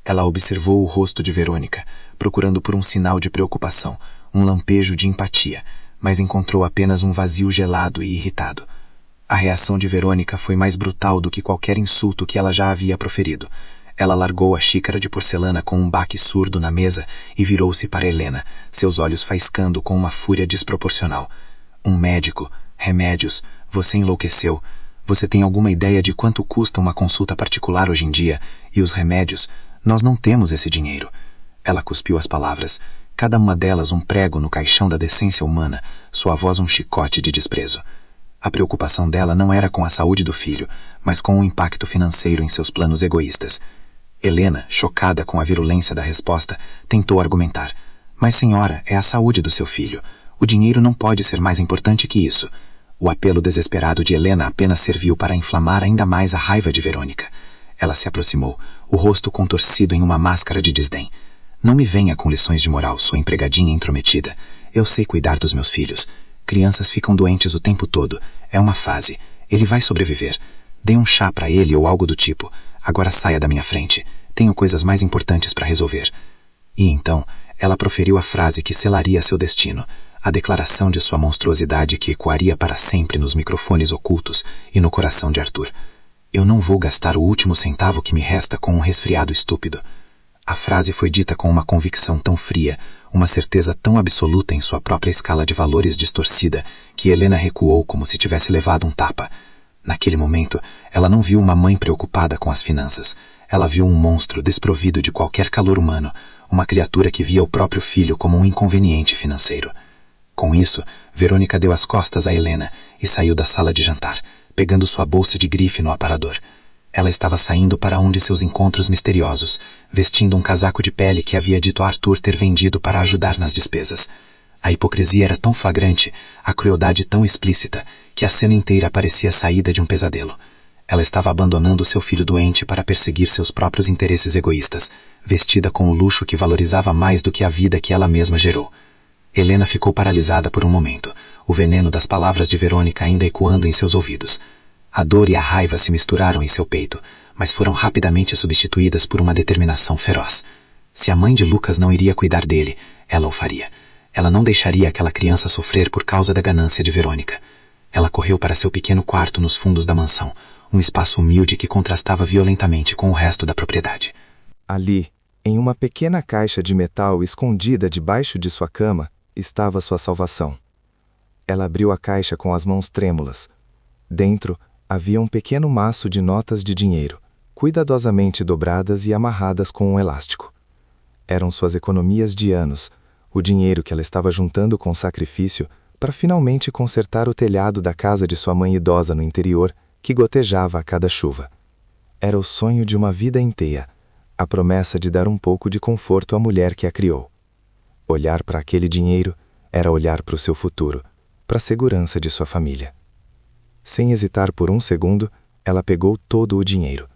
Speaker 1: Ela observou o rosto de Verônica, procurando por um sinal de preocupação, um lampejo de empatia, mas encontrou apenas um vazio gelado e irritado. A reação de Verônica foi mais brutal do que qualquer insulto que ela já havia proferido. Ela largou a xícara de porcelana com um baque surdo na mesa e virou-se para Helena, seus olhos faiscando com uma fúria desproporcional. Um médico, remédios, você enlouqueceu. Você tem alguma ideia de quanto custa uma consulta particular hoje em dia? E os remédios? Nós não temos esse dinheiro. Ela cuspiu as palavras, cada uma delas um prego no caixão da decência humana, sua voz um chicote de desprezo. A preocupação dela não era com a saúde do filho, mas com o impacto financeiro em seus planos egoístas. Helena, chocada com a virulência da resposta, tentou argumentar. Mas, senhora, é a saúde do seu filho. O dinheiro não pode ser mais importante que isso. O apelo desesperado de Helena apenas serviu para inflamar ainda mais a raiva de Verônica. Ela se aproximou, o rosto contorcido em uma máscara de desdém. Não me venha com lições de moral, sua empregadinha intrometida. Eu sei cuidar dos meus filhos. Crianças ficam doentes o tempo todo. É uma fase. Ele vai sobreviver. Dê um chá para ele ou algo do tipo. Agora saia da minha frente. Tenho coisas mais importantes para resolver. E então, ela proferiu a frase que selaria seu destino, a declaração de sua monstruosidade que ecoaria para sempre nos microfones ocultos e no coração de Arthur. Eu não vou gastar o último centavo que me resta com um resfriado estúpido. A frase foi dita com uma convicção tão fria, uma certeza tão absoluta em sua própria escala de valores distorcida, que Helena recuou como se tivesse levado um tapa. Naquele momento, ela não viu uma mãe preocupada com as finanças. Ela viu um monstro desprovido de qualquer calor humano, uma criatura que via o próprio filho como um inconveniente financeiro. Com isso, Verônica deu as costas a Helena e saiu da sala de jantar, pegando sua bolsa de grife no aparador. Ela estava saindo para um de seus encontros misteriosos, vestindo um casaco de pele que havia dito a Arthur ter vendido para ajudar nas despesas. A hipocrisia era tão flagrante, a crueldade tão explícita, que a cena inteira parecia saída de um pesadelo.
Speaker 2: Ela estava abandonando seu filho doente para perseguir seus próprios interesses egoístas, vestida com o luxo que valorizava mais do que a vida que ela mesma gerou. Helena ficou paralisada por um momento, o veneno das palavras de Verônica ainda ecoando em seus ouvidos. A dor e a raiva se misturaram em seu peito, mas foram rapidamente substituídas por uma determinação feroz. Se a mãe de Lucas não iria cuidar dele, ela o faria. Ela não deixaria aquela criança sofrer por causa da ganância de Verônica. Ela correu para seu pequeno quarto nos fundos da mansão, um espaço humilde que contrastava violentamente com o resto da propriedade.
Speaker 3: Ali, em uma pequena caixa de metal escondida debaixo de sua cama, estava sua salvação. Ela abriu a caixa com as mãos trêmulas. Dentro, havia um pequeno maço de notas de dinheiro, cuidadosamente dobradas e amarradas com um elástico. Eram suas economias de anos, o dinheiro que ela estava juntando com sacrifício para finalmente consertar o telhado da casa de sua mãe idosa no interior, que gotejava a cada chuva. Era o sonho de uma vida inteira, a promessa de dar um pouco de conforto à mulher que a criou. Olhar para aquele dinheiro era olhar para o seu futuro, para a segurança de sua família. Sem hesitar por um segundo, ela pegou todo o dinheiro.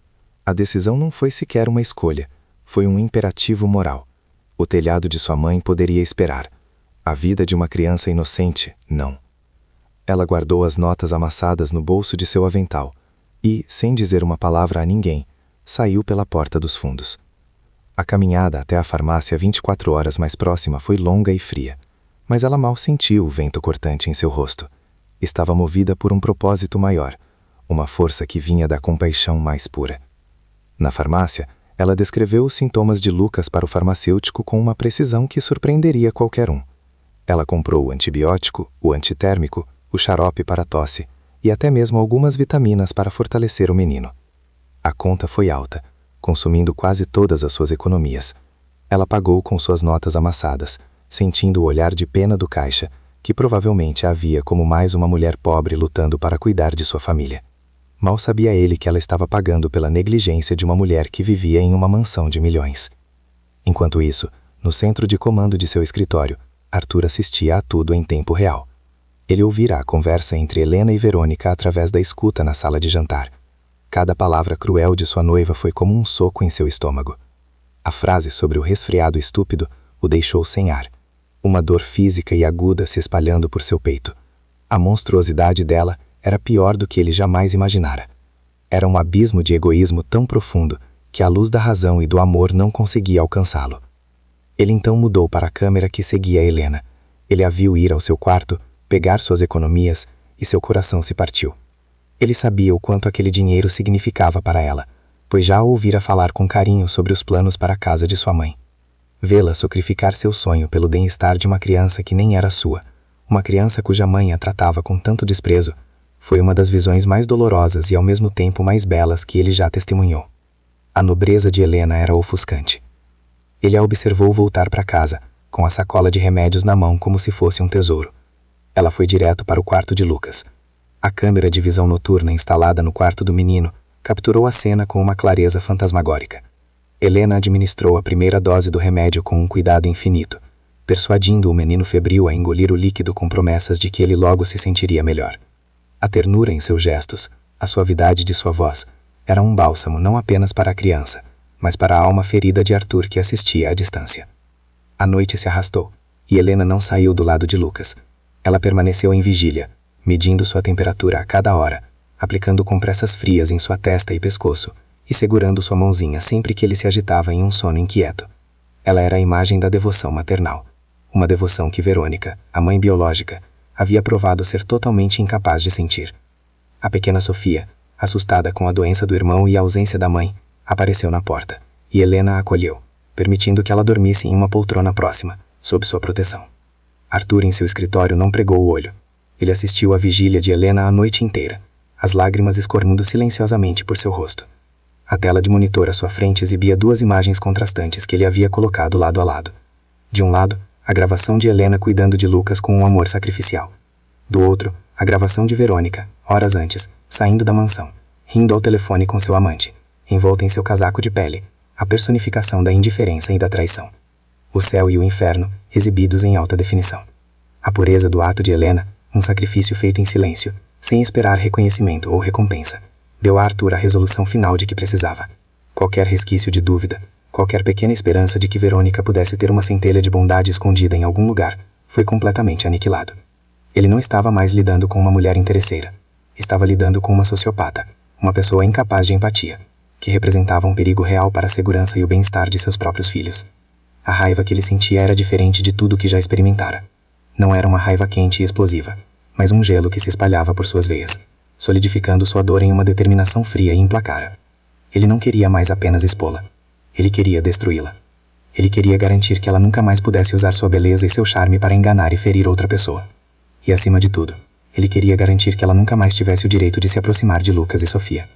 Speaker 3: A decisão não foi sequer uma escolha, foi um imperativo moral. O telhado de sua mãe poderia esperar. A vida de uma criança inocente, não. Ela guardou as notas amassadas no bolso de seu avental e, sem dizer uma palavra a ninguém, saiu pela porta dos fundos. A caminhada até a farmácia 24 horas mais próxima foi longa e fria, mas ela mal sentiu o vento cortante em seu rosto. Estava movida por um propósito maior, uma força que vinha da compaixão mais pura. Na farmácia, ela descreveu os sintomas de Lucas para o farmacêutico com uma precisão que surpreenderia qualquer um. Ela comprou o antibiótico, o antitérmico, o xarope para tosse e até mesmo algumas vitaminas para fortalecer o menino. A conta foi alta, consumindo quase todas as suas economias. Ela pagou com suas notas amassadas, sentindo o olhar de pena do caixa, que provavelmente a via como mais uma mulher pobre lutando para cuidar de sua família. Mal sabia ele que ela estava pagando pela negligência de uma mulher que vivia em uma mansão de milhões. Enquanto isso, no centro de comando de seu escritório, Arthur assistia a tudo em tempo real. Ele ouvira a conversa entre Helena e Verônica através da escuta na sala de jantar. Cada palavra cruel de sua noiva foi como um soco em seu estômago. A frase sobre o resfriado estúpido o deixou sem ar. Uma dor física e aguda se espalhando por seu peito. A monstruosidade dela era pior do que ele jamais imaginara. Era um abismo de egoísmo tão profundo que a luz da razão e do amor não conseguia alcançá-lo. Ele então mudou para a câmera que seguia Helena. Ele a viu ir ao seu quarto, pegar suas economias, e seu coração se partiu. Ele sabia o quanto aquele dinheiro significava para ela, pois já a ouvira falar com carinho sobre os planos para a casa de sua mãe. Vê-la sacrificar seu sonho pelo bem-estar de uma criança que nem era sua, uma criança cuja mãe a tratava com tanto desprezo, foi uma das visões mais dolorosas e ao mesmo tempo mais belas que ele já testemunhou. A nobreza de Helena era ofuscante. Ele a observou voltar para casa, com a sacola de remédios na mão como se fosse um tesouro. Ela foi direto para o quarto de Lucas. A câmera de visão noturna instalada no quarto do menino capturou a cena com uma clareza fantasmagórica. Helena administrou a primeira dose do remédio com um cuidado infinito, persuadindo o menino febril a engolir o líquido com promessas de que ele logo se sentiria melhor. A ternura em seus gestos, a suavidade de sua voz, era um bálsamo não apenas para a criança, mas para a alma ferida de Arthur que assistia à distância. A noite se arrastou, e Helena não saiu do lado de Lucas. Ela permaneceu em vigília, medindo sua temperatura a cada hora, aplicando compressas frias em sua testa e pescoço, e segurando sua mãozinha sempre que ele se agitava em um sono inquieto. Ela era a imagem da devoção maternal, uma devoção que Verônica, a mãe biológica, havia provado ser totalmente incapaz de sentir. A pequena Sofia, assustada com a doença do irmão e a ausência da mãe, apareceu na porta, e Helena a acolheu, permitindo que ela dormisse em uma poltrona próxima, sob sua proteção. Arthur em seu escritório não pregou o olho. Ele assistiu à vigília de Helena a noite inteira, as lágrimas escorrendo silenciosamente por seu rosto. A tela de monitor à sua frente exibia duas imagens contrastantes que ele havia colocado lado a lado. De um lado, a gravação de Helena cuidando de Lucas com um amor sacrificial. Do outro, a gravação de Verônica, horas antes, saindo da mansão, rindo ao telefone com seu amante, envolta em seu casaco de pele, a personificação da indiferença e da traição. O céu e o inferno, exibidos em alta definição. A pureza do ato de Helena, um sacrifício feito em silêncio, sem esperar reconhecimento ou recompensa.
Speaker 2: Deu a Arthur a resolução final de que precisava. Qualquer resquício de dúvida, qualquer pequena esperança de que Verônica pudesse ter uma centelha de bondade escondida em algum lugar, foi completamente aniquilado. Ele não estava mais lidando com uma mulher interesseira. Estava lidando com uma sociopata, uma pessoa incapaz de empatia, que representava um perigo real para a segurança e o bem-estar de seus próprios filhos. A raiva que ele sentia era diferente de tudo o que já experimentara. Não era uma raiva quente e explosiva, mas um gelo que se espalhava por suas veias, solidificando sua dor em uma determinação fria e implacável. Ele não queria mais apenas expô-la. Ele queria destruí-la. Ele queria garantir que ela nunca mais pudesse usar sua beleza e seu charme para enganar e ferir outra pessoa. E acima de tudo, ele queria garantir que ela nunca mais tivesse o direito de se aproximar de Lucas e Sofia.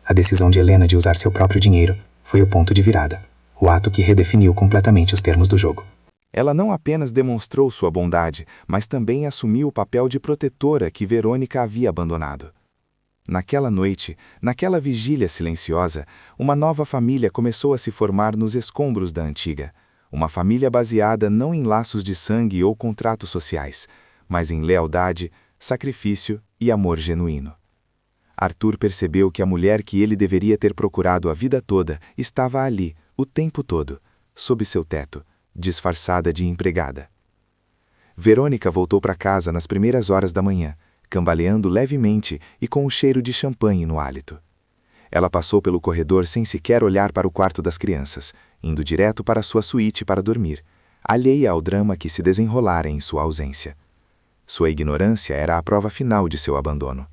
Speaker 2: A decisão de Helena de usar seu próprio dinheiro foi o ponto de virada, o ato que redefiniu completamente os termos do jogo.
Speaker 3: Ela não apenas demonstrou sua bondade, mas também assumiu o papel de protetora que Verônica havia abandonado. Naquela noite, naquela vigília silenciosa, uma nova família começou a se formar nos escombros da antiga. Uma família baseada não em laços de sangue ou contratos sociais, mas em lealdade, sacrifício e amor genuíno. Arthur percebeu que a mulher que ele deveria ter procurado a vida toda estava ali, o tempo todo, sob seu teto, disfarçada de empregada. Verônica voltou para casa nas primeiras horas da manhã, cambaleando levemente e com o cheiro de champanhe no hálito. Ela passou pelo corredor sem sequer olhar para o quarto das crianças, indo direto para sua suíte para dormir, alheia ao drama que se desenrolara em sua ausência. Sua ignorância era a prova final de seu abandono.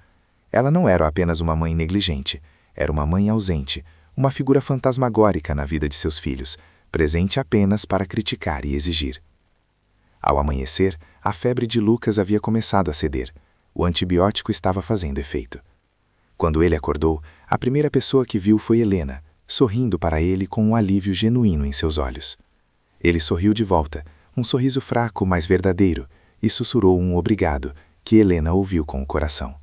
Speaker 3: Ela não era apenas uma mãe negligente, era uma mãe ausente, uma figura fantasmagórica na vida de seus filhos, presente apenas para criticar e exigir. Ao amanhecer, a febre de Lucas havia começado a ceder. O antibiótico estava fazendo efeito. Quando ele acordou, a primeira pessoa que viu foi Helena, sorrindo para ele com um alívio genuíno em seus olhos. Ele sorriu de volta, um sorriso fraco, mas verdadeiro, e sussurrou um obrigado, que Helena ouviu com o coração.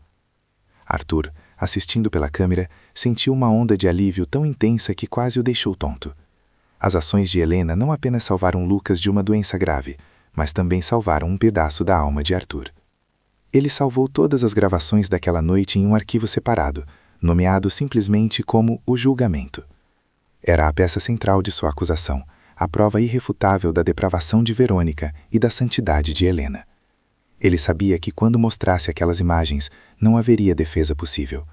Speaker 3: Arthur, assistindo pela câmera, sentiu uma onda de alívio tão intensa que quase o deixou tonto. As ações de Helena não apenas salvaram Lucas de uma doença grave, mas também salvaram um pedaço da alma de Arthur. Ele salvou todas as gravações daquela noite em um arquivo separado, nomeado simplesmente como o julgamento. Era a peça central de sua acusação, a prova irrefutável da depravação de Verônica e da santidade de Helena. Ele sabia que quando mostrasse aquelas imagens, não haveria defesa possível.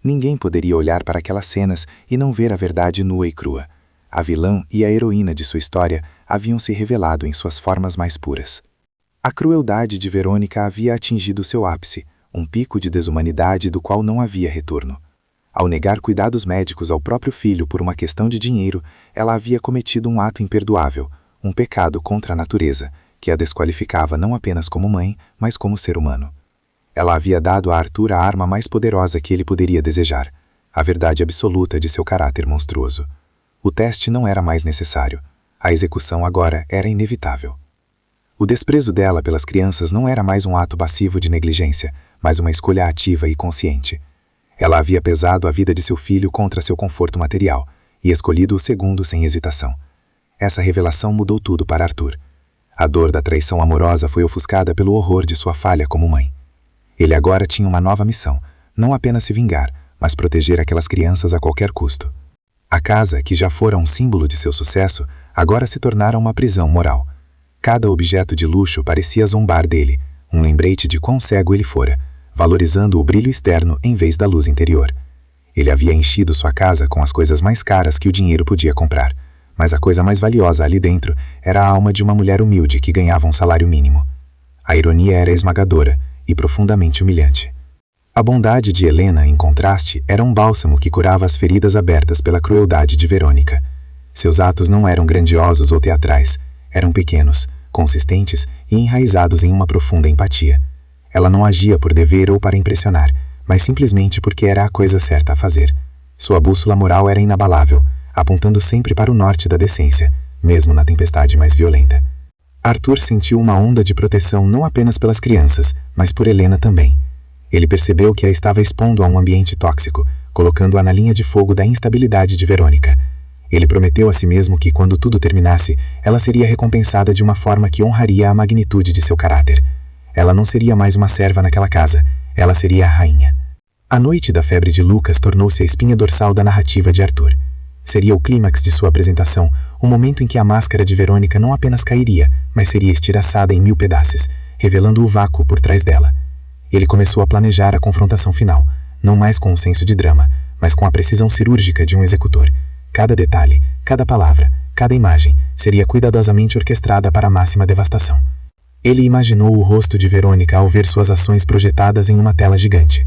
Speaker 3: Ninguém poderia olhar para aquelas cenas e não ver a verdade nua e crua. A vilã e a heroína de sua história haviam se revelado em suas formas mais puras. A crueldade de Verônica havia atingido seu ápice, um pico de desumanidade do qual não havia retorno. Ao negar cuidados médicos ao próprio filho por uma questão de dinheiro, ela havia cometido um ato imperdoável, um pecado contra a natureza, que a desqualificava não apenas como mãe, mas como ser humano. Ela havia dado a Arthur a arma mais poderosa que ele poderia desejar, a verdade absoluta de seu caráter monstruoso. O teste não era mais necessário. A execução agora era inevitável. O desprezo dela pelas crianças não era mais um ato passivo de negligência, mas uma escolha ativa e consciente. Ela havia pesado a vida de seu filho contra seu conforto material e escolhido o segundo sem hesitação. Essa revelação mudou tudo para Arthur. A dor da traição amorosa foi ofuscada pelo horror de sua falha como mãe. Ele agora tinha uma nova missão, não apenas se vingar, mas proteger aquelas crianças a qualquer custo. A casa, que já fora um símbolo de seu sucesso, agora se tornara uma prisão moral. Cada objeto de luxo parecia zombar dele, um lembrete de quão cego ele fora, valorizando o brilho externo em vez da luz interior. Ele havia enchido sua casa com as coisas mais caras que o dinheiro podia comprar, mas a coisa mais valiosa ali dentro era a alma de uma mulher humilde que ganhava um salário mínimo. A ironia era esmagadora e profundamente humilhante. A bondade de Helena, em contraste, era um bálsamo que curava as feridas abertas pela crueldade de Verônica. Seus atos não eram grandiosos ou teatrais, eram pequenos, consistentes e enraizados em uma profunda empatia. Ela não agia por dever ou para impressionar, mas simplesmente porque era a coisa certa a fazer. Sua bússola moral era inabalável, apontando sempre para o norte da decência, mesmo na tempestade mais violenta. Arthur sentiu uma onda de proteção não apenas pelas crianças, mas por Helena também. Ele percebeu que a estava expondo a um ambiente tóxico, colocando-a na linha de fogo da instabilidade de Verônica. Ele prometeu a si mesmo que, quando tudo terminasse, ela seria recompensada de uma forma que honraria a magnitude de seu caráter. Ela não seria mais uma serva naquela casa, ela seria a rainha.
Speaker 4: A noite da febre de Lucas tornou-se a espinha dorsal da narrativa de Arthur. Seria o clímax de sua apresentação, o momento em que a máscara de Verônica não apenas cairia, mas seria estilhaçada em 1000 pedaços, revelando o vácuo por trás dela. Ele começou a planejar a confrontação final, não mais com um senso de drama, mas com a precisão cirúrgica de um executor. Cada detalhe, cada palavra, cada imagem seria cuidadosamente orquestrada para a máxima devastação. Ele imaginou o rosto de Verônica ao ver suas ações projetadas em uma tela gigante.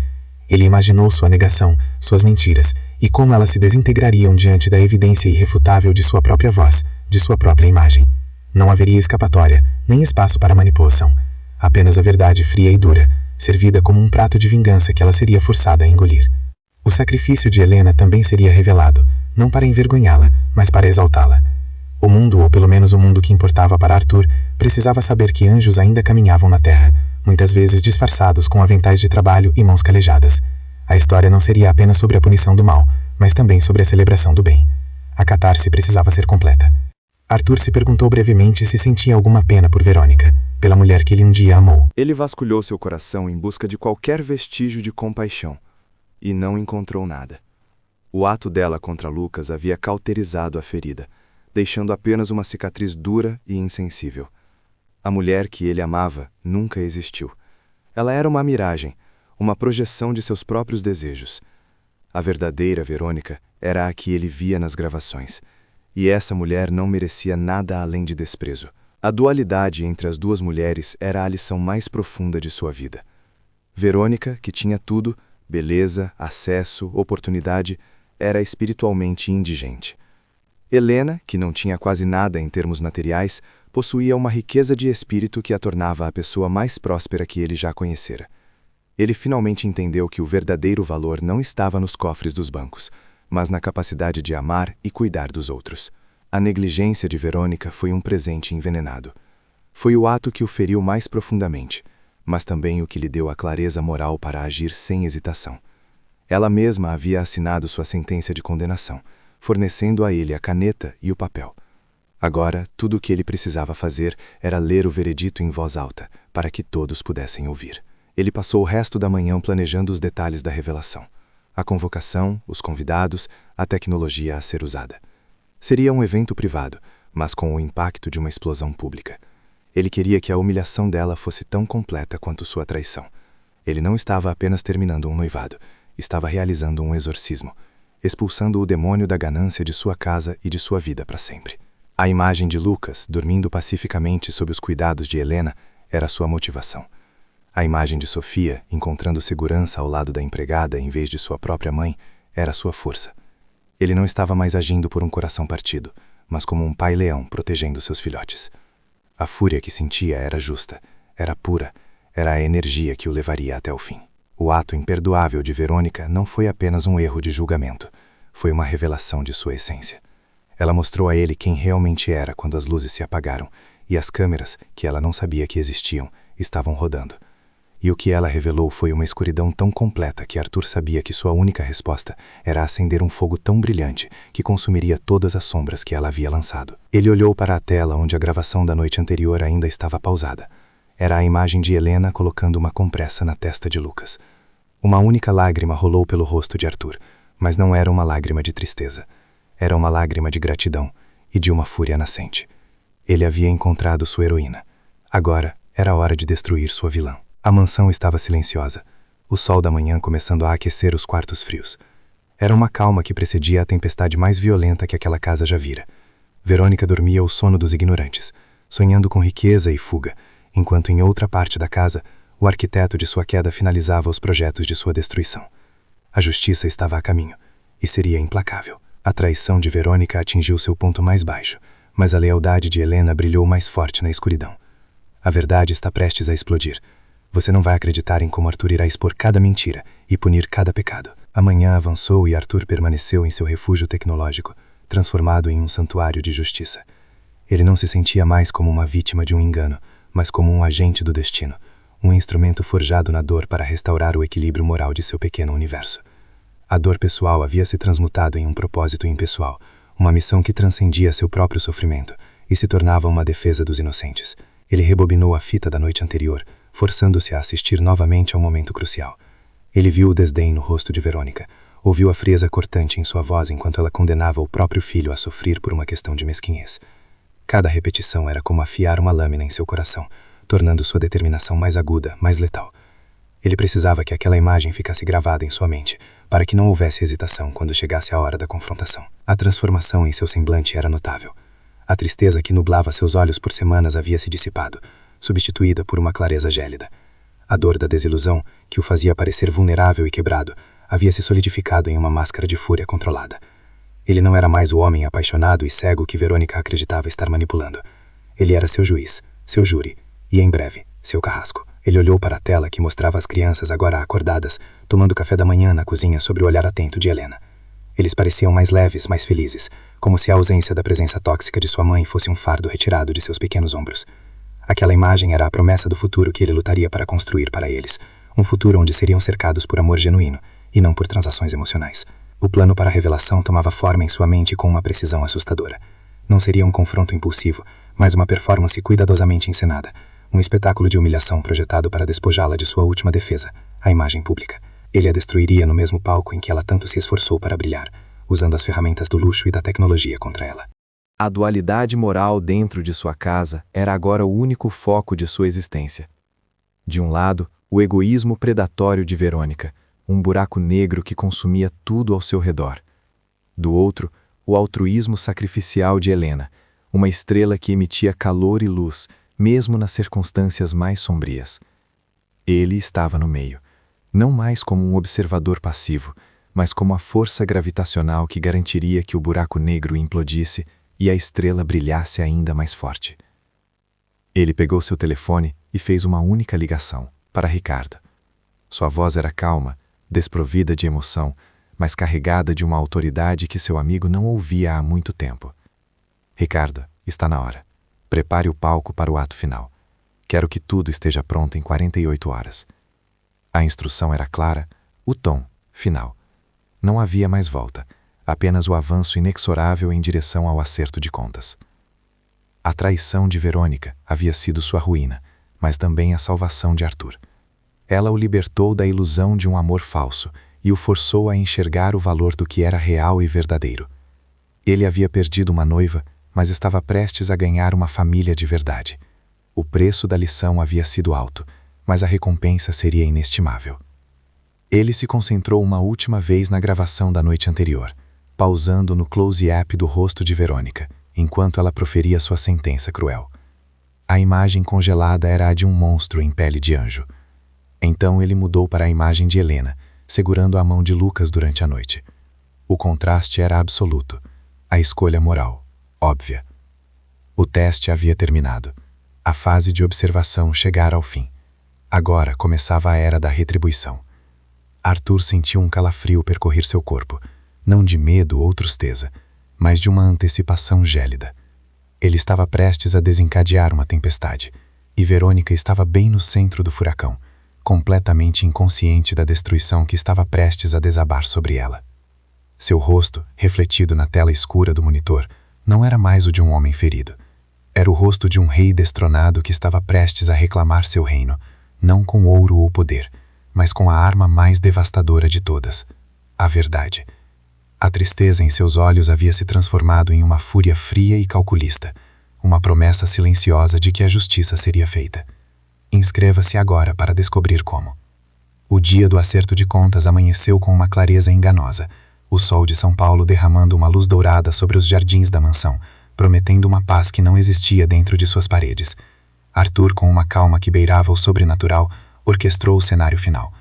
Speaker 4: Ele imaginou sua negação, suas mentiras, e como elas se desintegrariam diante da evidência irrefutável de sua própria voz, de sua própria imagem. Não haveria escapatória, nem espaço para manipulação. Apenas a verdade fria e dura, servida como um prato de vingança que ela seria forçada a engolir. O sacrifício de Helena também seria revelado, não para envergonhá-la, mas para exaltá-la. O mundo, ou pelo menos o mundo que importava para Arthur, precisava saber que anjos ainda caminhavam na terra, muitas vezes disfarçados com aventais de trabalho e mãos calejadas. A história não seria apenas sobre a punição do mal, mas também sobre a celebração do bem. A catarse precisava ser completa. Arthur se perguntou brevemente se sentia alguma pena por Verônica, pela mulher que ele um dia amou.
Speaker 1: Ele vasculhou seu coração em busca de qualquer vestígio de compaixão, e não encontrou nada. O ato dela contra Lucas havia cauterizado a ferida, deixando apenas uma cicatriz dura e insensível. A mulher que ele amava nunca existiu. Ela era uma miragem, uma projeção de seus próprios desejos. A verdadeira Verônica era a que ele via nas gravações, e essa mulher não merecia nada além de desprezo. A dualidade entre as duas mulheres era a lição mais profunda de sua vida. Verônica, que tinha tudo, beleza, acesso, oportunidade, era espiritualmente indigente. Helena, que não tinha quase nada em termos materiais, possuía uma riqueza de espírito que a tornava a pessoa mais próspera que ele já conhecera. Ele finalmente entendeu que o verdadeiro valor não estava nos cofres dos bancos, mas na capacidade de amar e cuidar dos outros. A negligência de Verônica foi um presente envenenado. Foi o ato que o feriu mais profundamente, mas também o que lhe deu a clareza moral para agir sem hesitação. Ela mesma havia assinado sua sentença de condenação, fornecendo a ele a caneta e o papel. Agora, tudo o que ele precisava fazer era ler o veredito em voz alta, para que todos pudessem ouvir. Ele passou o resto da manhã planejando os detalhes da revelação. A convocação, os convidados, a tecnologia a ser usada. Seria um evento privado, mas com o impacto de uma explosão pública. Ele queria que a humilhação dela fosse tão completa quanto sua traição. Ele não estava apenas terminando um noivado, estava realizando um exorcismo, expulsando o demônio da ganância de sua casa e de sua vida para sempre. A imagem de Lucas, dormindo pacificamente sob os cuidados de Helena, era sua motivação. A imagem de Sofia, encontrando segurança ao lado da empregada em vez de sua própria mãe, era sua força. Ele não estava mais agindo por um coração partido, mas como um pai-leão protegendo seus filhotes. A fúria que sentia era justa, era pura, era a energia que o levaria até o fim. O ato imperdoável de Verônica não foi apenas um erro de julgamento, foi uma revelação de sua essência. Ela mostrou a ele quem realmente era quando as luzes se apagaram e as câmeras, que ela não sabia que existiam, estavam rodando. E o que ela revelou foi uma escuridão tão completa que Arthur sabia que sua única resposta era acender um fogo tão brilhante que consumiria todas as sombras que ela havia lançado. Ele olhou para a tela onde a gravação da noite anterior ainda estava pausada. Era a imagem de Helena colocando uma compressa na testa de Lucas. Uma única lágrima rolou pelo rosto de Arthur, mas não era uma lágrima de tristeza. Era uma lágrima de gratidão e de uma fúria nascente. Ele havia encontrado sua heroína. Agora era a hora de destruir sua vilã. A mansão estava silenciosa, o sol da manhã começando a aquecer os quartos frios. Era uma calma que precedia a tempestade mais violenta que aquela casa já vira. Verônica dormia o sono dos ignorantes, sonhando com riqueza e fuga, enquanto em outra parte da casa, o arquiteto de sua queda finalizava os projetos de sua destruição. A justiça estava a caminho, e seria implacável. A traição de Verônica atingiu seu ponto mais baixo, mas a lealdade de Helena brilhou mais forte na escuridão. A verdade está prestes a explodir. Você não vai acreditar em como Arthur irá expor cada mentira e punir cada pecado. A manhã avançou e Arthur permaneceu em seu refúgio tecnológico, transformado em um santuário de justiça. Ele não se sentia mais como uma vítima de um engano, mas como um agente do destino, um instrumento forjado na dor para restaurar o equilíbrio moral de seu pequeno universo. A dor pessoal havia se transmutado em um propósito impessoal, uma missão que transcendia seu próprio sofrimento e se tornava uma defesa dos inocentes. Ele rebobinou a fita da noite anterior, forçando-se a assistir novamente ao momento crucial.
Speaker 4: Ele viu o desdém no rosto de Verônica, ouviu a frieza cortante em sua voz enquanto ela condenava o próprio filho a sofrer por uma questão de mesquinhez. Cada repetição era como afiar uma lâmina em seu coração, tornando sua determinação mais aguda, mais letal. Ele precisava que aquela imagem ficasse gravada em sua mente, para que não houvesse hesitação quando chegasse a hora da confrontação. A transformação em seu semblante era notável. A tristeza que nublava seus olhos por semanas havia se dissipado, substituída por uma clareza gélida. A dor da desilusão, que o fazia parecer vulnerável e quebrado, havia se solidificado em uma máscara de fúria controlada. Ele não era mais o homem apaixonado e cego que Verônica acreditava estar manipulando. Ele era seu juiz, seu júri e, em breve, seu carrasco. Ele olhou para a tela que mostrava as crianças agora acordadas, tomando café da manhã na cozinha sob o olhar atento de Helena. Eles pareciam mais leves, mais felizes, como se a ausência da presença tóxica de sua mãe fosse um fardo retirado de seus pequenos ombros. Aquela imagem era a promessa do futuro que ele lutaria para construir para eles, um futuro onde seriam cercados por amor genuíno e não por transações emocionais. O plano para a revelação tomava forma em sua mente com uma precisão assustadora. Não seria um confronto impulsivo, mas uma performance cuidadosamente encenada, um espetáculo de humilhação projetado para despojá-la de sua última defesa, a imagem pública. Ele a destruiria no mesmo palco em que ela tanto se esforçou para brilhar, usando as ferramentas do luxo e da tecnologia contra ela.
Speaker 3: A dualidade moral dentro de sua casa era agora o único foco de sua existência. De um lado, o egoísmo predatório de Verônica, um buraco negro que consumia tudo ao seu redor. Do outro, o altruísmo sacrificial de Helena, uma estrela que emitia calor e luz, mesmo nas circunstâncias mais sombrias. Ele estava no meio, não mais como um observador passivo, mas como a força gravitacional que garantiria que o buraco negro implodisse e a estrela brilhasse ainda mais forte. Ele pegou seu telefone e fez uma única ligação, para Ricardo. Sua voz era calma, desprovida de emoção, mas carregada de uma autoridade que seu amigo não ouvia há muito tempo. Ricardo, está na hora. Prepare o palco para o ato final. Quero que tudo esteja pronto em 48 horas. A instrução era clara, o tom, final. Não havia mais volta, apenas o avanço inexorável em direção ao acerto de contas. A traição de Verônica havia sido sua ruína, mas também a salvação de Arthur. Ela o libertou da ilusão de um amor falso e o forçou a enxergar o valor do que era real e verdadeiro. Ele havia perdido uma noiva, mas estava prestes a ganhar uma família de verdade. O preço da lição havia sido alto, mas a recompensa seria inestimável. Ele se concentrou uma última vez na gravação da noite anterior, pausando no close-up do rosto de Verônica, enquanto ela proferia sua sentença cruel. A imagem congelada era a de um monstro em pele de anjo. Então ele mudou para a imagem de Helena, segurando a mão de Lucas durante a noite. O contraste era absoluto, a escolha moral, óbvia. O teste havia terminado. A fase de observação chegara ao fim. Agora começava a era da retribuição. Arthur sentiu um calafrio percorrer seu corpo, não de medo ou tristeza, mas de uma antecipação gélida. Ele estava prestes a desencadear uma tempestade, e Verônica estava bem no centro do furacão, completamente inconsciente da destruição que estava prestes a desabar sobre ela. Seu rosto, refletido na tela escura do monitor, não era mais o de um homem ferido. Era o rosto de um rei destronado que estava prestes a reclamar seu reino, não com ouro ou poder, mas com a arma mais devastadora de todas, a verdade. A tristeza em seus olhos havia se transformado em uma fúria fria e calculista, uma promessa silenciosa de que a justiça seria feita. Inscreva-se agora para descobrir como. O dia do acerto de contas amanheceu com uma clareza enganosa, o sol de São Paulo derramando uma luz dourada sobre os jardins da mansão, prometendo uma paz que não existia dentro de suas paredes. Arthur, com uma calma que beirava o sobrenatural, orquestrou o cenário final.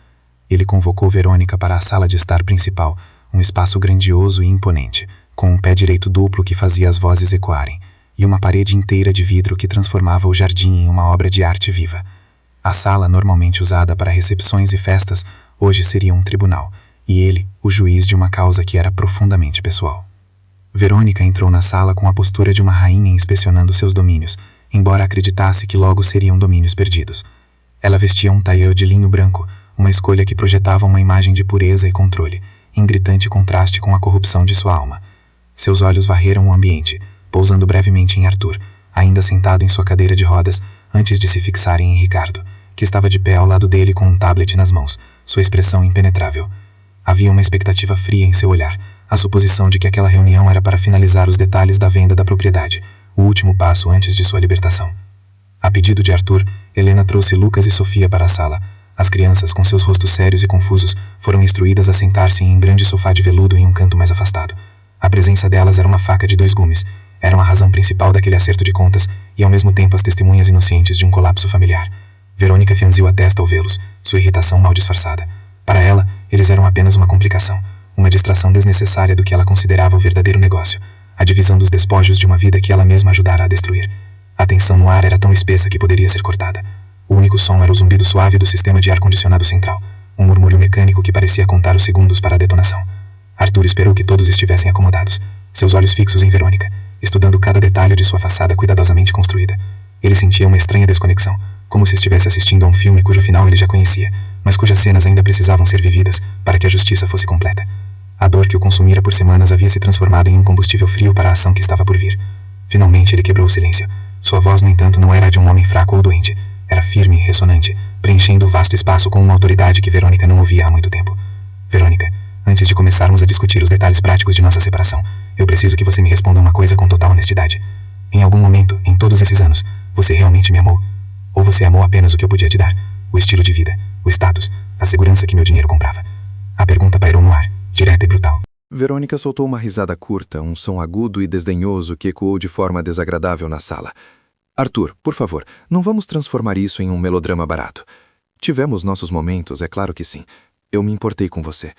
Speaker 3: Ele convocou Verônica para a sala de estar principal, um espaço grandioso e imponente, com um pé direito duplo que fazia as vozes ecoarem, e uma parede inteira de vidro que transformava o jardim em uma obra de arte viva. A sala, normalmente usada para recepções e festas, hoje seria um tribunal, e ele, o juiz de uma causa que era profundamente pessoal. Verônica entrou na sala com a postura de uma rainha inspecionando seus domínios, embora acreditasse que logo seriam domínios perdidos. Ela vestia um tailleur de linho branco, uma escolha que projetava uma imagem de pureza e controle, em gritante contraste com a corrupção de sua alma. Seus olhos varreram o ambiente, pousando brevemente em Arthur, ainda sentado em sua cadeira de rodas, antes de se fixarem em Ricardo, que estava de pé ao lado dele com um tablet nas mãos,
Speaker 4: sua expressão impenetrável. Havia uma expectativa fria em seu olhar, a suposição de que aquela reunião era para finalizar os detalhes da venda da propriedade, o último passo antes de sua libertação. A pedido de Arthur, Helena trouxe Lucas e Sofia para a sala. As crianças, com seus rostos sérios e confusos, foram instruídas a sentar-se em um grande sofá de veludo em um canto mais afastado. A presença delas era uma faca de 2 gumes. Eram a razão principal daquele acerto de contas e, ao mesmo tempo, as testemunhas inocentes de um colapso familiar. Verônica franziu a testa ao vê-los, sua irritação mal disfarçada. Para ela, eles eram apenas uma complicação, uma distração desnecessária do que ela considerava o verdadeiro negócio, a divisão dos despojos de uma vida que ela mesma ajudara a destruir. A tensão no ar era tão espessa que poderia ser cortada. O único som era o zumbido suave do sistema de ar-condicionado central, um murmúrio mecânico que parecia contar os segundos para a detonação. Arthur esperou que todos estivessem acomodados, seus olhos fixos em Verônica, estudando cada detalhe de sua façada cuidadosamente construída. Ele sentia uma estranha desconexão, como se estivesse assistindo a um filme cujo final ele já conhecia, mas cujas cenas ainda precisavam ser vividas para que a justiça fosse completa. A dor que o consumira por semanas havia se transformado em um combustível frio para a ação que estava por vir. Finalmente ele quebrou o silêncio. Sua voz, no entanto, não era a de um homem fraco ou doente. Era firme e ressonante, preenchendo o vasto espaço com uma autoridade que Verônica não ouvia há muito tempo. Verônica, antes de começarmos a discutir os detalhes práticos de nossa separação, eu preciso que você me responda uma coisa com total honestidade. Em algum momento, em todos esses anos, você realmente me amou? Ou você amou apenas o que eu podia te dar? O estilo de vida, o status, a segurança que meu dinheiro comprava? A pergunta pairou no ar, direta e brutal.
Speaker 1: Verônica soltou uma risada curta, um som agudo e desdenhoso que ecoou de forma desagradável na sala. Arthur, por favor, não vamos transformar isso em um melodrama barato. Tivemos nossos momentos, é claro que sim. Eu me importei com você.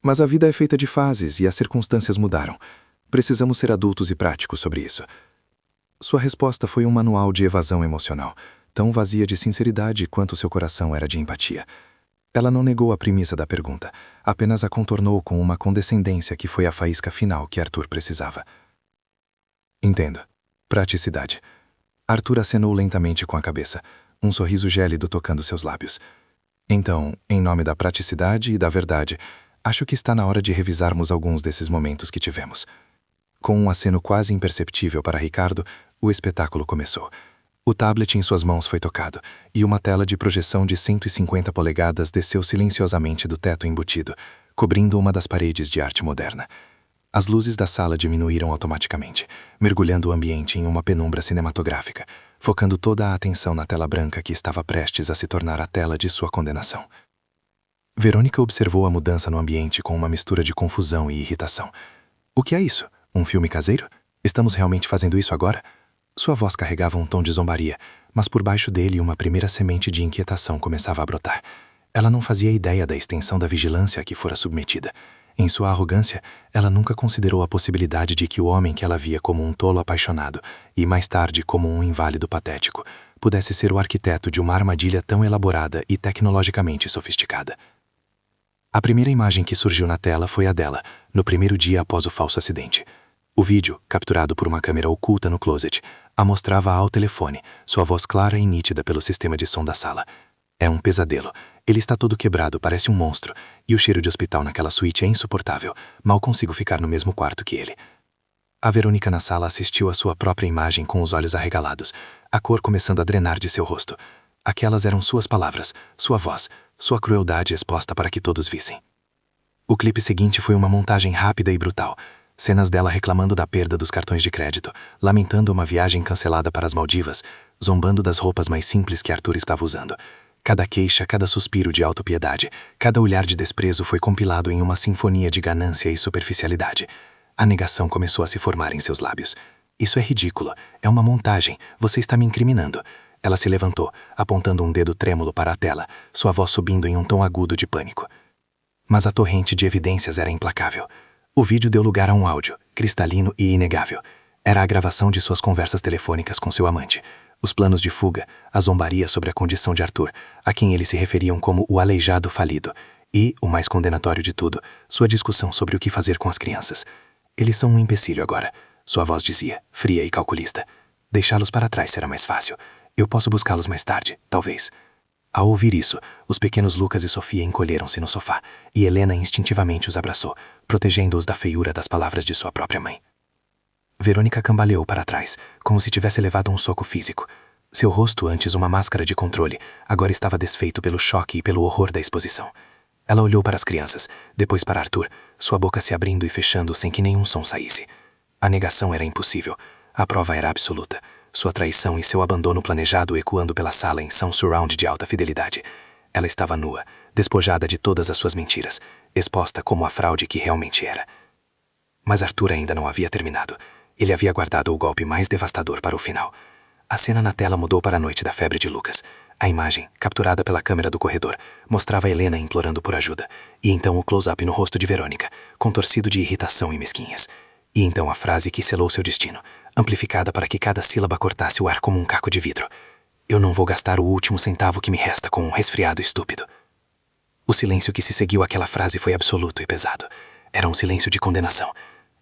Speaker 1: Mas a vida é feita de fases e as circunstâncias mudaram. Precisamos ser adultos e práticos sobre isso. Sua resposta foi um manual de evasão emocional, tão vazia de sinceridade quanto seu coração era de empatia. Ela não negou a premissa da pergunta, apenas a contornou com uma condescendência que foi a faísca final que Arthur precisava. Entendo. Praticidade. Arthur acenou lentamente com a cabeça, um sorriso gélido tocando seus lábios. Então, em nome da praticidade e da verdade, acho que está na hora de revisarmos alguns desses momentos que tivemos. Com um aceno quase imperceptível para Ricardo, o espetáculo começou. O tablet em suas mãos foi tocado, e uma tela de projeção de 150 polegadas desceu silenciosamente do teto embutido, cobrindo uma das paredes de arte moderna. As luzes da sala diminuíram automaticamente, mergulhando o ambiente em uma penumbra cinematográfica, focando toda a atenção na tela branca que estava prestes a se tornar a tela de sua condenação. Verônica observou a mudança no ambiente com uma mistura de confusão e irritação. O que é isso? Um filme caseiro? Estamos realmente fazendo isso agora? Sua voz carregava um tom de zombaria, mas por baixo dele uma primeira semente de inquietação começava a brotar. Ela não fazia ideia da extensão da vigilância a que fora submetida. Em sua arrogância, ela nunca considerou a possibilidade de que o homem que ela via como um tolo apaixonado, e mais tarde como um inválido patético, pudesse ser o arquiteto de uma armadilha tão elaborada e tecnologicamente sofisticada. A primeira imagem que surgiu na tela foi a dela, no primeiro dia após o falso acidente. O vídeo, capturado por uma câmera oculta no closet, a mostrava ao telefone, sua voz clara e nítida pelo sistema de som da sala. É um pesadelo. Ele está todo quebrado, parece um monstro, e o cheiro de hospital naquela suíte é insuportável. Mal consigo ficar no mesmo quarto que ele. A Verônica na sala assistiu à sua própria imagem com os olhos arregalados, a cor começando a drenar de seu rosto. Aquelas eram suas palavras, sua voz, sua crueldade exposta para que todos vissem. O clipe seguinte foi uma montagem rápida e brutal. Cenas dela reclamando da perda dos cartões de crédito, lamentando uma viagem cancelada para as Maldivas, zombando das roupas mais simples que Arthur estava usando. Cada queixa, cada suspiro de autopiedade, cada olhar de desprezo foi compilado em uma sinfonia de ganância e superficialidade. A negação começou a se formar em seus lábios. Isso é ridículo. É uma montagem. Você está me incriminando. Ela se levantou, apontando um dedo trêmulo para a tela, sua voz subindo em um tom agudo de pânico. Mas a torrente de evidências era implacável. O vídeo deu lugar a um áudio, cristalino e inegável. Era a gravação de suas conversas telefônicas com seu amante. Os planos de fuga, a zombaria sobre a condição de Arthur, a quem eles se referiam como o aleijado falido, e, o mais condenatório de tudo, sua discussão sobre o que fazer com as crianças. Eles são um empecilho agora, sua voz dizia, fria e calculista. Deixá-los para trás será mais fácil. Eu posso buscá-los mais tarde, talvez. Ao ouvir isso, os pequenos Lucas e Sofia encolheram-se no sofá, e Helena instintivamente os abraçou, protegendo-os da feiura das palavras de sua própria mãe. Verônica cambaleou para trás, como se tivesse levado um soco físico. Seu rosto, antes uma máscara de controle, agora estava desfeito pelo choque e pelo horror da exposição.
Speaker 2: Ela olhou para as crianças, depois para Arthur, sua boca se abrindo e fechando sem que nenhum som saísse. A negação era impossível. A prova era absoluta. Sua traição e seu abandono planejado ecoando pela sala em som surround de alta fidelidade. Ela estava nua, despojada de todas as suas mentiras, exposta como a fraude que realmente era. Mas Arthur ainda não havia terminado. Ele havia guardado o golpe mais devastador para o final. A cena na tela mudou para a noite da febre de Lucas. A imagem, capturada pela câmera do corredor, mostrava Helena implorando por ajuda, e então o close-up no rosto de Verônica, contorcido de irritação e mesquinhas. E então a frase que selou seu destino, amplificada para que cada sílaba cortasse o ar como um caco de vidro. Eu não vou gastar o último centavo que me resta com um resfriado estúpido. O silêncio que se seguiu àquela frase foi absoluto e pesado. Era um silêncio de condenação.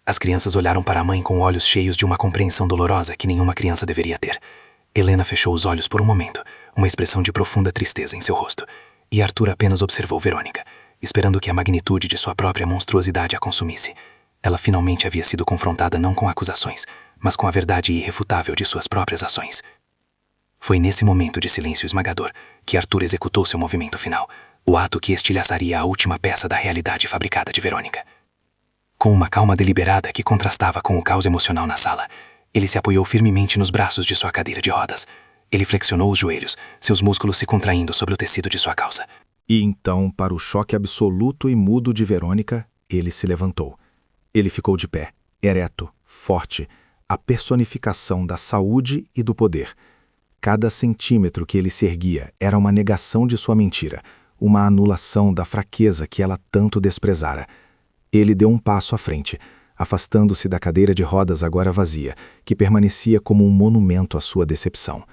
Speaker 2: As crianças olharam para a mãe com olhos cheios de uma compreensão dolorosa que nenhuma criança deveria ter. Helena fechou os olhos por um momento, uma expressão de profunda tristeza em seu rosto, e Arthur apenas observou Verônica, esperando que a magnitude de sua própria monstruosidade a consumisse. Ela finalmente havia sido confrontada não com acusações, mas com a verdade irrefutável de suas próprias ações. Foi nesse momento de silêncio esmagador que Arthur executou seu movimento final, o ato que estilhaçaria a última peça da realidade fabricada de Verônica. Com uma calma deliberada que contrastava com o caos emocional na sala, ele se apoiou firmemente nos braços de sua cadeira de rodas. Ele flexionou os joelhos, seus músculos se contraindo sobre o tecido de sua calça.
Speaker 1: E então, para o choque absoluto e mudo de Verônica, ele se levantou. Ele ficou de pé, ereto, forte, a personificação da saúde e do poder. Cada centímetro que ele se erguia era uma negação de sua mentira, uma anulação da fraqueza que ela tanto desprezara. Ele deu um passo à frente, afastando-se da cadeira de rodas agora vazia, que permanecia como um monumento à sua decepção.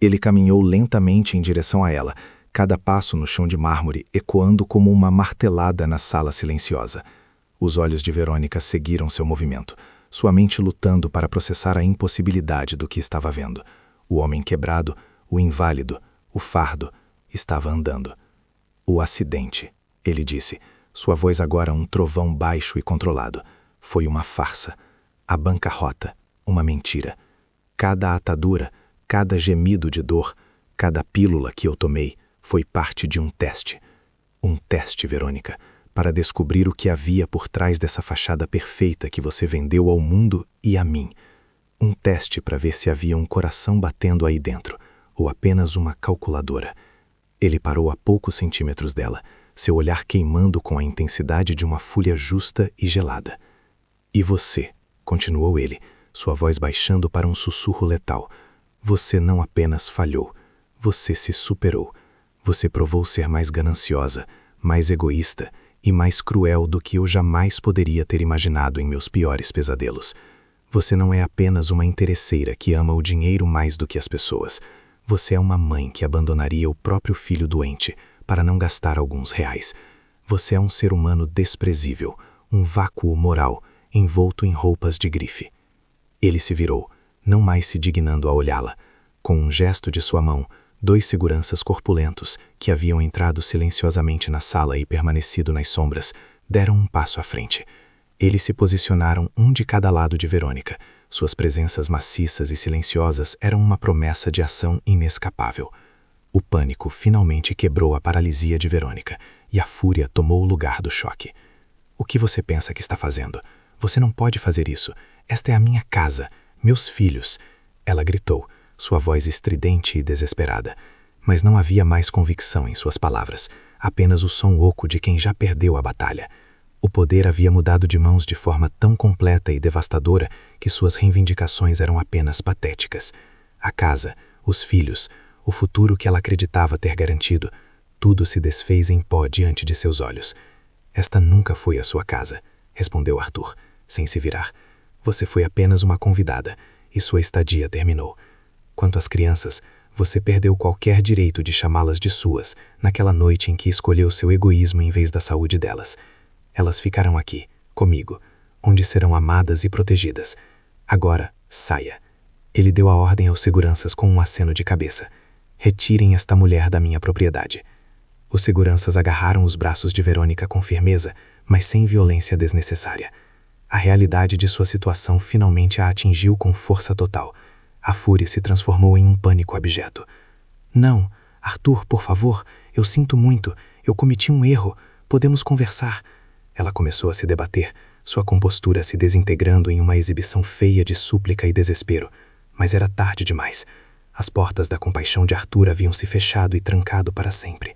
Speaker 1: Ele caminhou lentamente em direção a ela, cada passo no chão de mármore ecoando como uma martelada na sala silenciosa. Os olhos de Verônica seguiram seu movimento, sua mente lutando para processar a impossibilidade do que estava vendo. O homem quebrado, o inválido, o fardo, estava andando. O acidente, ele disse, sua voz agora um trovão baixo e controlado. Foi uma farsa. A bancarrota, uma mentira. Cada atadura, cada gemido de dor, cada pílula que eu tomei foi parte de um teste. Um teste, Verônica, para descobrir o que havia por trás dessa fachada perfeita que você vendeu ao mundo e a mim. Um teste para ver se havia um coração batendo aí dentro, ou apenas uma calculadora. Ele parou a poucos centímetros dela, seu olhar queimando com a intensidade de uma fúria justa e gelada. E você, continuou ele, sua voz baixando para um sussurro letal, você não apenas falhou, você se superou. Você provou ser mais gananciosa, mais egoísta e mais cruel do que eu jamais poderia ter imaginado em meus piores pesadelos. Você não é apenas uma interesseira que ama o dinheiro mais do que as pessoas. Você é uma mãe que abandonaria o próprio filho doente para não gastar alguns reais. Você é um ser humano desprezível, um vácuo moral, envolto em roupas de grife. Ele se virou, não mais se dignando a olhá-la. Com um gesto de sua mão, 2 seguranças corpulentos, que haviam entrado silenciosamente na sala e permanecido nas sombras, deram um passo à frente. Eles se posicionaram um de cada lado de Verônica. Suas presenças maciças e silenciosas eram uma promessa de ação inescapável. O pânico finalmente quebrou a paralisia de Verônica, e a fúria tomou o lugar do choque. O que você pensa que está fazendo? Você não pode fazer isso. Esta é a minha casa, meus filhos. Ela gritou, sua voz estridente e desesperada. Mas não havia mais convicção em suas palavras, apenas o som oco de quem já perdeu a batalha. O poder havia mudado de mãos de forma tão completa e devastadora que suas reivindicações eram apenas patéticas. A casa, os filhos, o futuro que ela acreditava ter garantido, tudo se desfez em pó diante de seus olhos. Esta nunca foi a sua casa, respondeu Arthur, sem se virar. Você foi apenas uma convidada, e sua estadia terminou. Quanto às crianças, você perdeu qualquer direito de chamá-las de suas, naquela noite em que escolheu seu egoísmo em vez da saúde delas. Elas ficarão aqui, comigo, onde serão amadas e protegidas. Agora, saia. Ele deu a ordem aos seguranças com um aceno de cabeça. Retirem esta mulher da minha propriedade. Os seguranças agarraram os braços de Verônica com firmeza, mas sem violência desnecessária. A realidade de sua situação finalmente a atingiu com força total. A fúria se transformou em um pânico abjeto. Não, Arthur, por favor, eu sinto muito, eu cometi um erro.
Speaker 4: Podemos conversar. Ela começou a se debater, sua compostura se desintegrando em uma exibição feia de súplica e desespero. Mas era tarde demais. As portas da compaixão de Arthur haviam se fechado e trancado para sempre.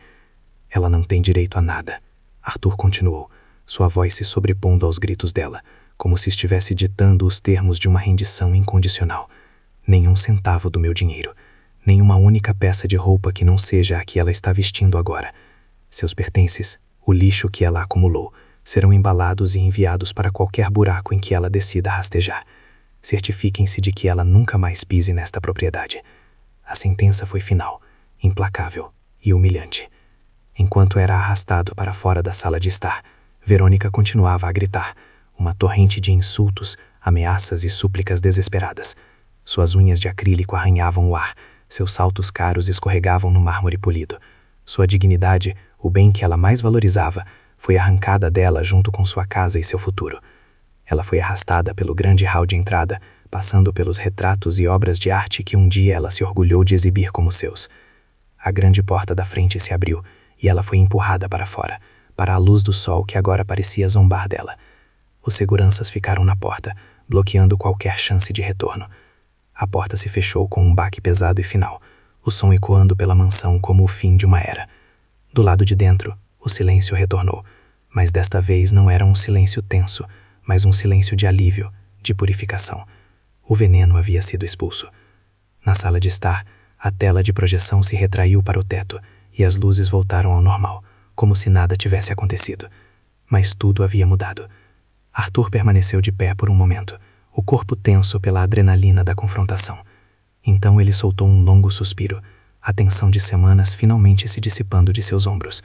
Speaker 4: Ela não tem direito a nada. Arthur continuou, sua voz se sobrepondo aos gritos dela, como se estivesse ditando os termos de uma rendição incondicional. Nenhum centavo do meu dinheiro. Nenhuma única peça de roupa que não seja a que ela está vestindo agora. Seus pertences, o lixo que ela acumulou, serão embalados e enviados para qualquer buraco em que ela decida rastejar. Certifiquem-se de que ela nunca mais pise nesta propriedade. A sentença foi final, implacável e humilhante. Enquanto era arrastado para fora da sala de estar, Verônica continuava a gritar, uma torrente de insultos, ameaças e súplicas desesperadas. Suas unhas de acrílico arranhavam o ar, seus saltos caros escorregavam no mármore polido. Sua dignidade, o bem que ela mais valorizava, foi arrancada dela junto com sua casa e seu futuro. Ela foi arrastada pelo grande hall de entrada, passando pelos retratos e obras de arte que um dia ela se orgulhou de exibir como seus. A grande porta da frente se abriu e ela foi empurrada para fora, para a luz do sol que agora parecia zombar dela. Os seguranças ficaram na porta, bloqueando qualquer chance de retorno. A porta se fechou com um baque pesado e final, o som ecoando pela mansão como o fim de uma era. Do lado de dentro, o silêncio retornou, mas desta vez não era um silêncio tenso, mas um silêncio de alívio, de purificação. O veneno havia sido expulso. Na sala de estar, a tela de projeção se retraiu para o teto e as luzes voltaram ao normal, como se nada tivesse acontecido. Mas tudo havia mudado. Arthur permaneceu de pé por um momento, o corpo tenso pela adrenalina da confrontação. Então ele soltou um longo suspiro, a tensão de semanas finalmente se dissipando de seus ombros.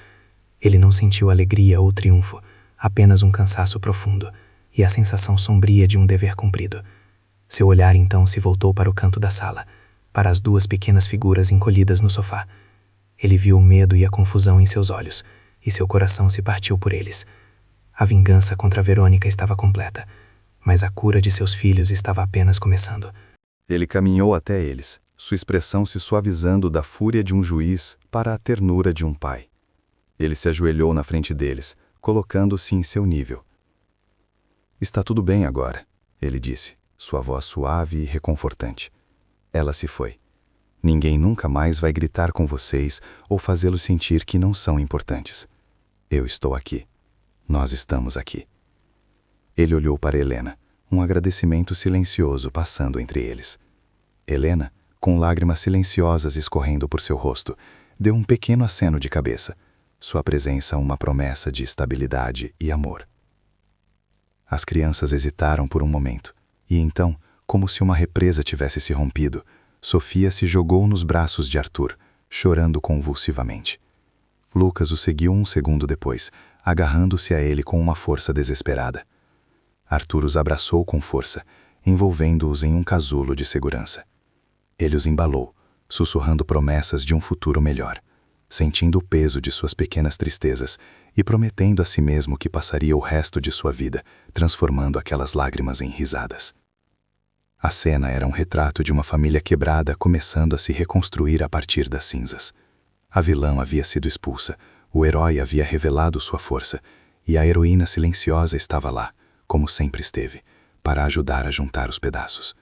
Speaker 4: Ele não sentiu alegria ou triunfo, apenas um cansaço profundo e a sensação sombria de um dever cumprido. Seu olhar então se voltou para o canto da sala, para as duas pequenas figuras encolhidas no sofá. Ele viu o medo e a confusão em seus olhos, e seu coração se partiu por eles. A vingança contra Verônica estava completa, mas a cura de seus filhos estava apenas começando.
Speaker 1: Ele caminhou até eles, sua expressão se suavizando da fúria de um juiz para a ternura de um pai. Ele se ajoelhou na frente deles, colocando-se em seu nível. "Está tudo bem agora", ele disse, sua voz suave e reconfortante. Ela se foi. "Ninguém nunca mais vai gritar com vocês ou fazê-los sentir que não são importantes. Eu estou aqui. Nós estamos aqui." Ele olhou para Helena, um agradecimento silencioso passando entre eles. Helena, com lágrimas silenciosas escorrendo por seu rosto, deu um pequeno aceno de cabeça, sua presença uma promessa de estabilidade e amor. As crianças hesitaram por um momento, e então, como se uma represa tivesse se rompido, Sofia se jogou nos braços de Arthur, chorando convulsivamente. Lucas o seguiu um segundo depois, agarrando-se a ele com uma força desesperada. Arthur os abraçou com força, envolvendo-os em um casulo de segurança. Ele os embalou, sussurrando promessas de um futuro melhor, sentindo o peso de suas pequenas tristezas e prometendo a si mesmo que passaria o resto de sua vida transformando aquelas lágrimas em risadas. A cena era um retrato de uma família quebrada começando a se reconstruir a partir das cinzas. A vilã havia sido expulsa, o herói havia revelado sua força, e a heroína silenciosa estava lá, como sempre esteve, para ajudar a juntar os pedaços.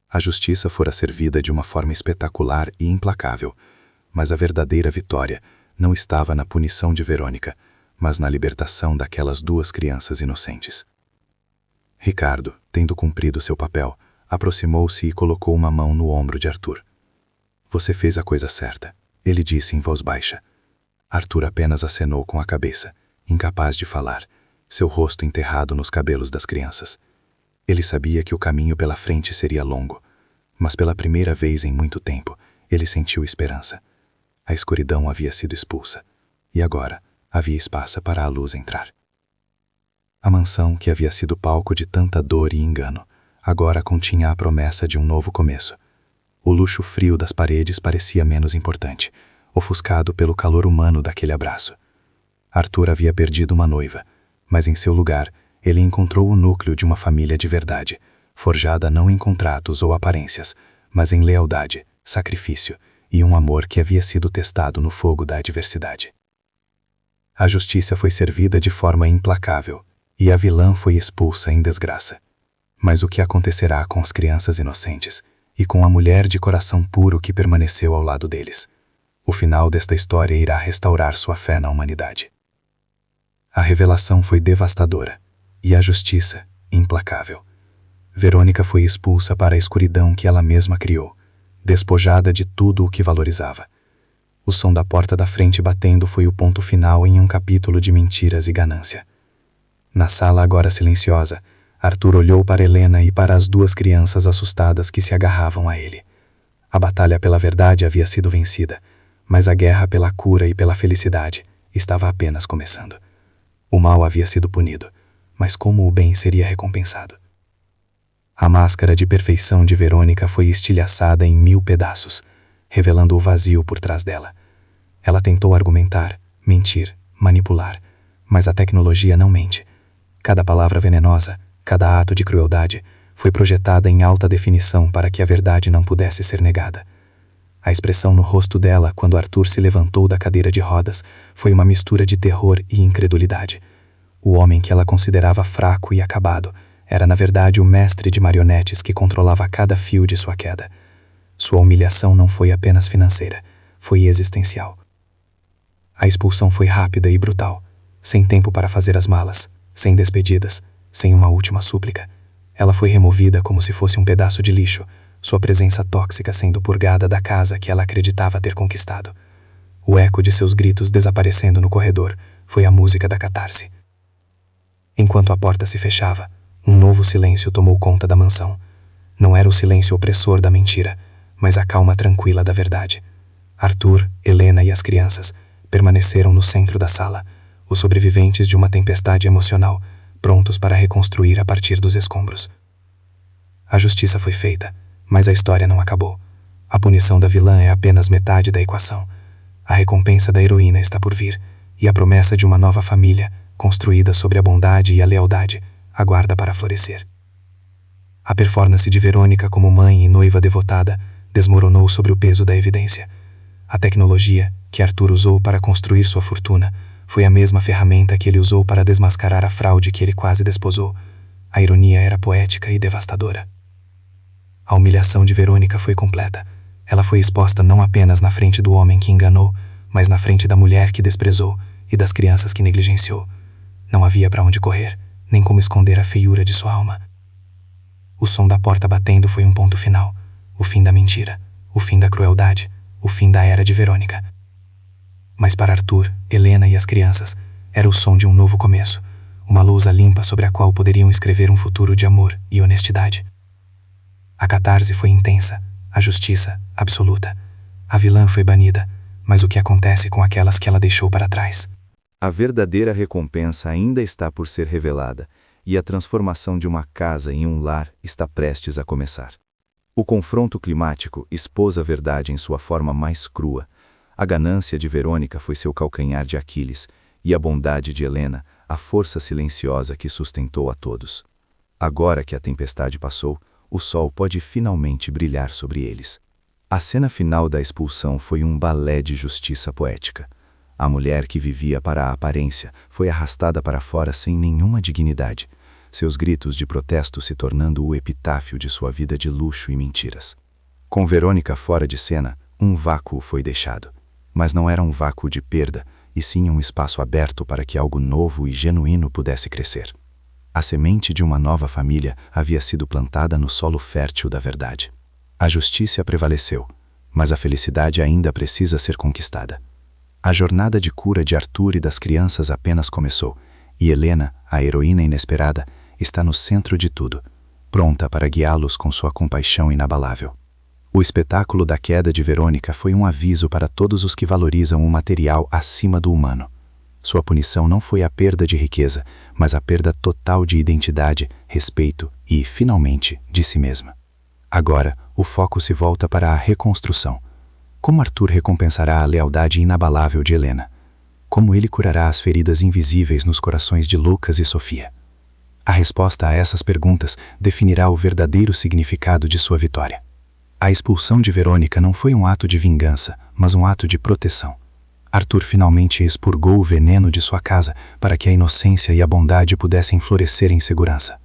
Speaker 1: A justiça fora servida de uma forma espetacular e implacável, mas a verdadeira vitória não estava na punição de Verônica, mas na libertação daquelas duas crianças inocentes. Ricardo, tendo cumprido seu papel, aproximou-se e colocou uma mão no ombro de Arthur. "Você fez a coisa certa", ele disse em voz baixa. Arthur apenas acenou com a cabeça, incapaz de falar, seu rosto enterrado nos cabelos das crianças. Ele sabia que o caminho pela frente seria longo, mas pela primeira vez em muito tempo, ele sentiu esperança. A escuridão havia sido expulsa, e agora havia espaço para a luz entrar. A mansão, que havia sido palco de tanta dor e engano, agora continha a promessa de um novo começo. O luxo frio das paredes parecia menos importante, ofuscado pelo calor humano daquele abraço. Arthur havia perdido uma noiva, mas em seu lugar, ele encontrou o núcleo de uma família de verdade, forjada não em contratos ou aparências, mas em lealdade, sacrifício e um amor que havia sido testado no fogo da adversidade.
Speaker 4: A justiça foi servida de forma implacável, e a vilã foi expulsa em desgraça. Mas o que acontecerá com as crianças inocentes e com a mulher de coração puro que permaneceu ao lado deles? O final desta história irá restaurar sua fé na humanidade. A revelação foi devastadora, e a justiça implacável. Verônica foi expulsa para a escuridão que ela mesma criou, despojada de tudo o que valorizava. O som da porta da frente batendo foi o ponto final em um capítulo de mentiras e ganância. Na sala agora silenciosa, Arthur olhou para Helena e para as duas crianças assustadas que se agarravam a ele. A batalha pela verdade havia sido vencida, mas a guerra pela cura e pela felicidade estava apenas começando. O mal havia sido punido, mas como o bem seria recompensado? A máscara de perfeição de Verônica foi estilhaçada em 1000 pedaços, revelando o vazio por trás dela. Ela tentou argumentar, mentir, manipular, mas a tecnologia não mente. Cada palavra venenosa, cada ato de crueldade, foi projetada em alta definição para que a verdade não pudesse ser negada. A expressão no rosto dela, quando Arthur se levantou da cadeira de rodas, foi uma mistura de terror e incredulidade. O homem que ela considerava fraco e acabado era, na verdade, o mestre de marionetes que controlava cada fio de sua queda. Sua humilhação não foi apenas financeira, foi existencial. A expulsão foi rápida e brutal, sem tempo para fazer as malas, sem despedidas, sem uma última súplica. Ela foi removida como se fosse um pedaço de lixo, sua presença tóxica sendo purgada da casa que ela acreditava ter conquistado. O eco de seus gritos desaparecendo no corredor foi a música da catarse. Enquanto a porta se fechava, um novo silêncio tomou conta da mansão. Não era o silêncio opressor da mentira, mas a calma tranquila da verdade. Arthur, Helena e as crianças permaneceram no centro da sala, os sobreviventes de uma tempestade emocional, prontos para reconstruir a partir dos escombros. A justiça foi feita, mas a história não acabou. A punição da vilã é apenas metade da equação. A recompensa da heroína está por vir, e a promessa de uma nova família, construída sobre a bondade e a lealdade, aguarda para florescer. A performance de Verônica como mãe e noiva devotada desmoronou sobre o peso da evidência. A tecnologia que Arthur usou para construir sua fortuna foi a mesma ferramenta que ele usou para desmascarar a fraude que ele quase desposou. A ironia era poética e devastadora. A humilhação de Verônica foi completa. Ela foi exposta não apenas na frente do homem que enganou, mas na frente da mulher que desprezou e das crianças que negligenciou. Não havia para onde correr, nem como esconder a feiura de sua alma. O som da porta batendo foi um ponto final. O fim da mentira, o fim da crueldade, o fim da era de Verônica. Mas para Arthur, Helena e as crianças, era o som de um novo começo, uma lousa limpa sobre a qual poderiam escrever um futuro de amor e honestidade. A catarse foi intensa, a justiça absoluta. A vilã foi banida, mas o que acontece com aquelas que ela deixou para trás?
Speaker 1: A verdadeira recompensa ainda está por ser revelada, e a transformação de uma casa em um lar está prestes a começar. O confronto climático expôs a verdade em sua forma mais crua. A ganância de Verônica foi seu calcanhar de Aquiles, e a bondade de Helena, a força silenciosa que sustentou a todos. Agora que a tempestade passou, o sol pode finalmente brilhar sobre eles. A cena final da expulsão foi um balé de justiça poética. A mulher que vivia para a aparência foi arrastada para fora sem nenhuma dignidade, seus gritos de protesto se tornando o epitáfio de sua vida de luxo e mentiras. Com Verônica fora de cena, um vácuo foi deixado. Mas não era um vácuo de perda, e sim um espaço aberto para que algo novo e genuíno pudesse crescer. A semente de uma nova família havia sido plantada no solo fértil da verdade. A justiça prevaleceu, mas a felicidade ainda precisa ser conquistada. A jornada de cura de Arthur e das crianças apenas começou, e Helena, a heroína inesperada, está no centro de tudo, pronta para guiá-los com sua compaixão inabalável. O espetáculo da queda de Verônica foi um aviso para todos os que valorizam o material acima do humano. Sua punição não foi a perda de riqueza, mas a perda total de identidade, respeito e, finalmente, de si mesma. Agora, o foco se volta para a reconstrução. Como Arthur recompensará a lealdade inabalável de Helena? Como ele curará as feridas invisíveis nos corações de Lucas e Sofia? A resposta a essas perguntas definirá o verdadeiro significado de sua vitória. A expulsão de Verônica não foi um ato de vingança, mas um ato de proteção.
Speaker 3: Arthur finalmente expurgou o veneno de sua casa para que a inocência e a bondade pudessem florescer em segurança.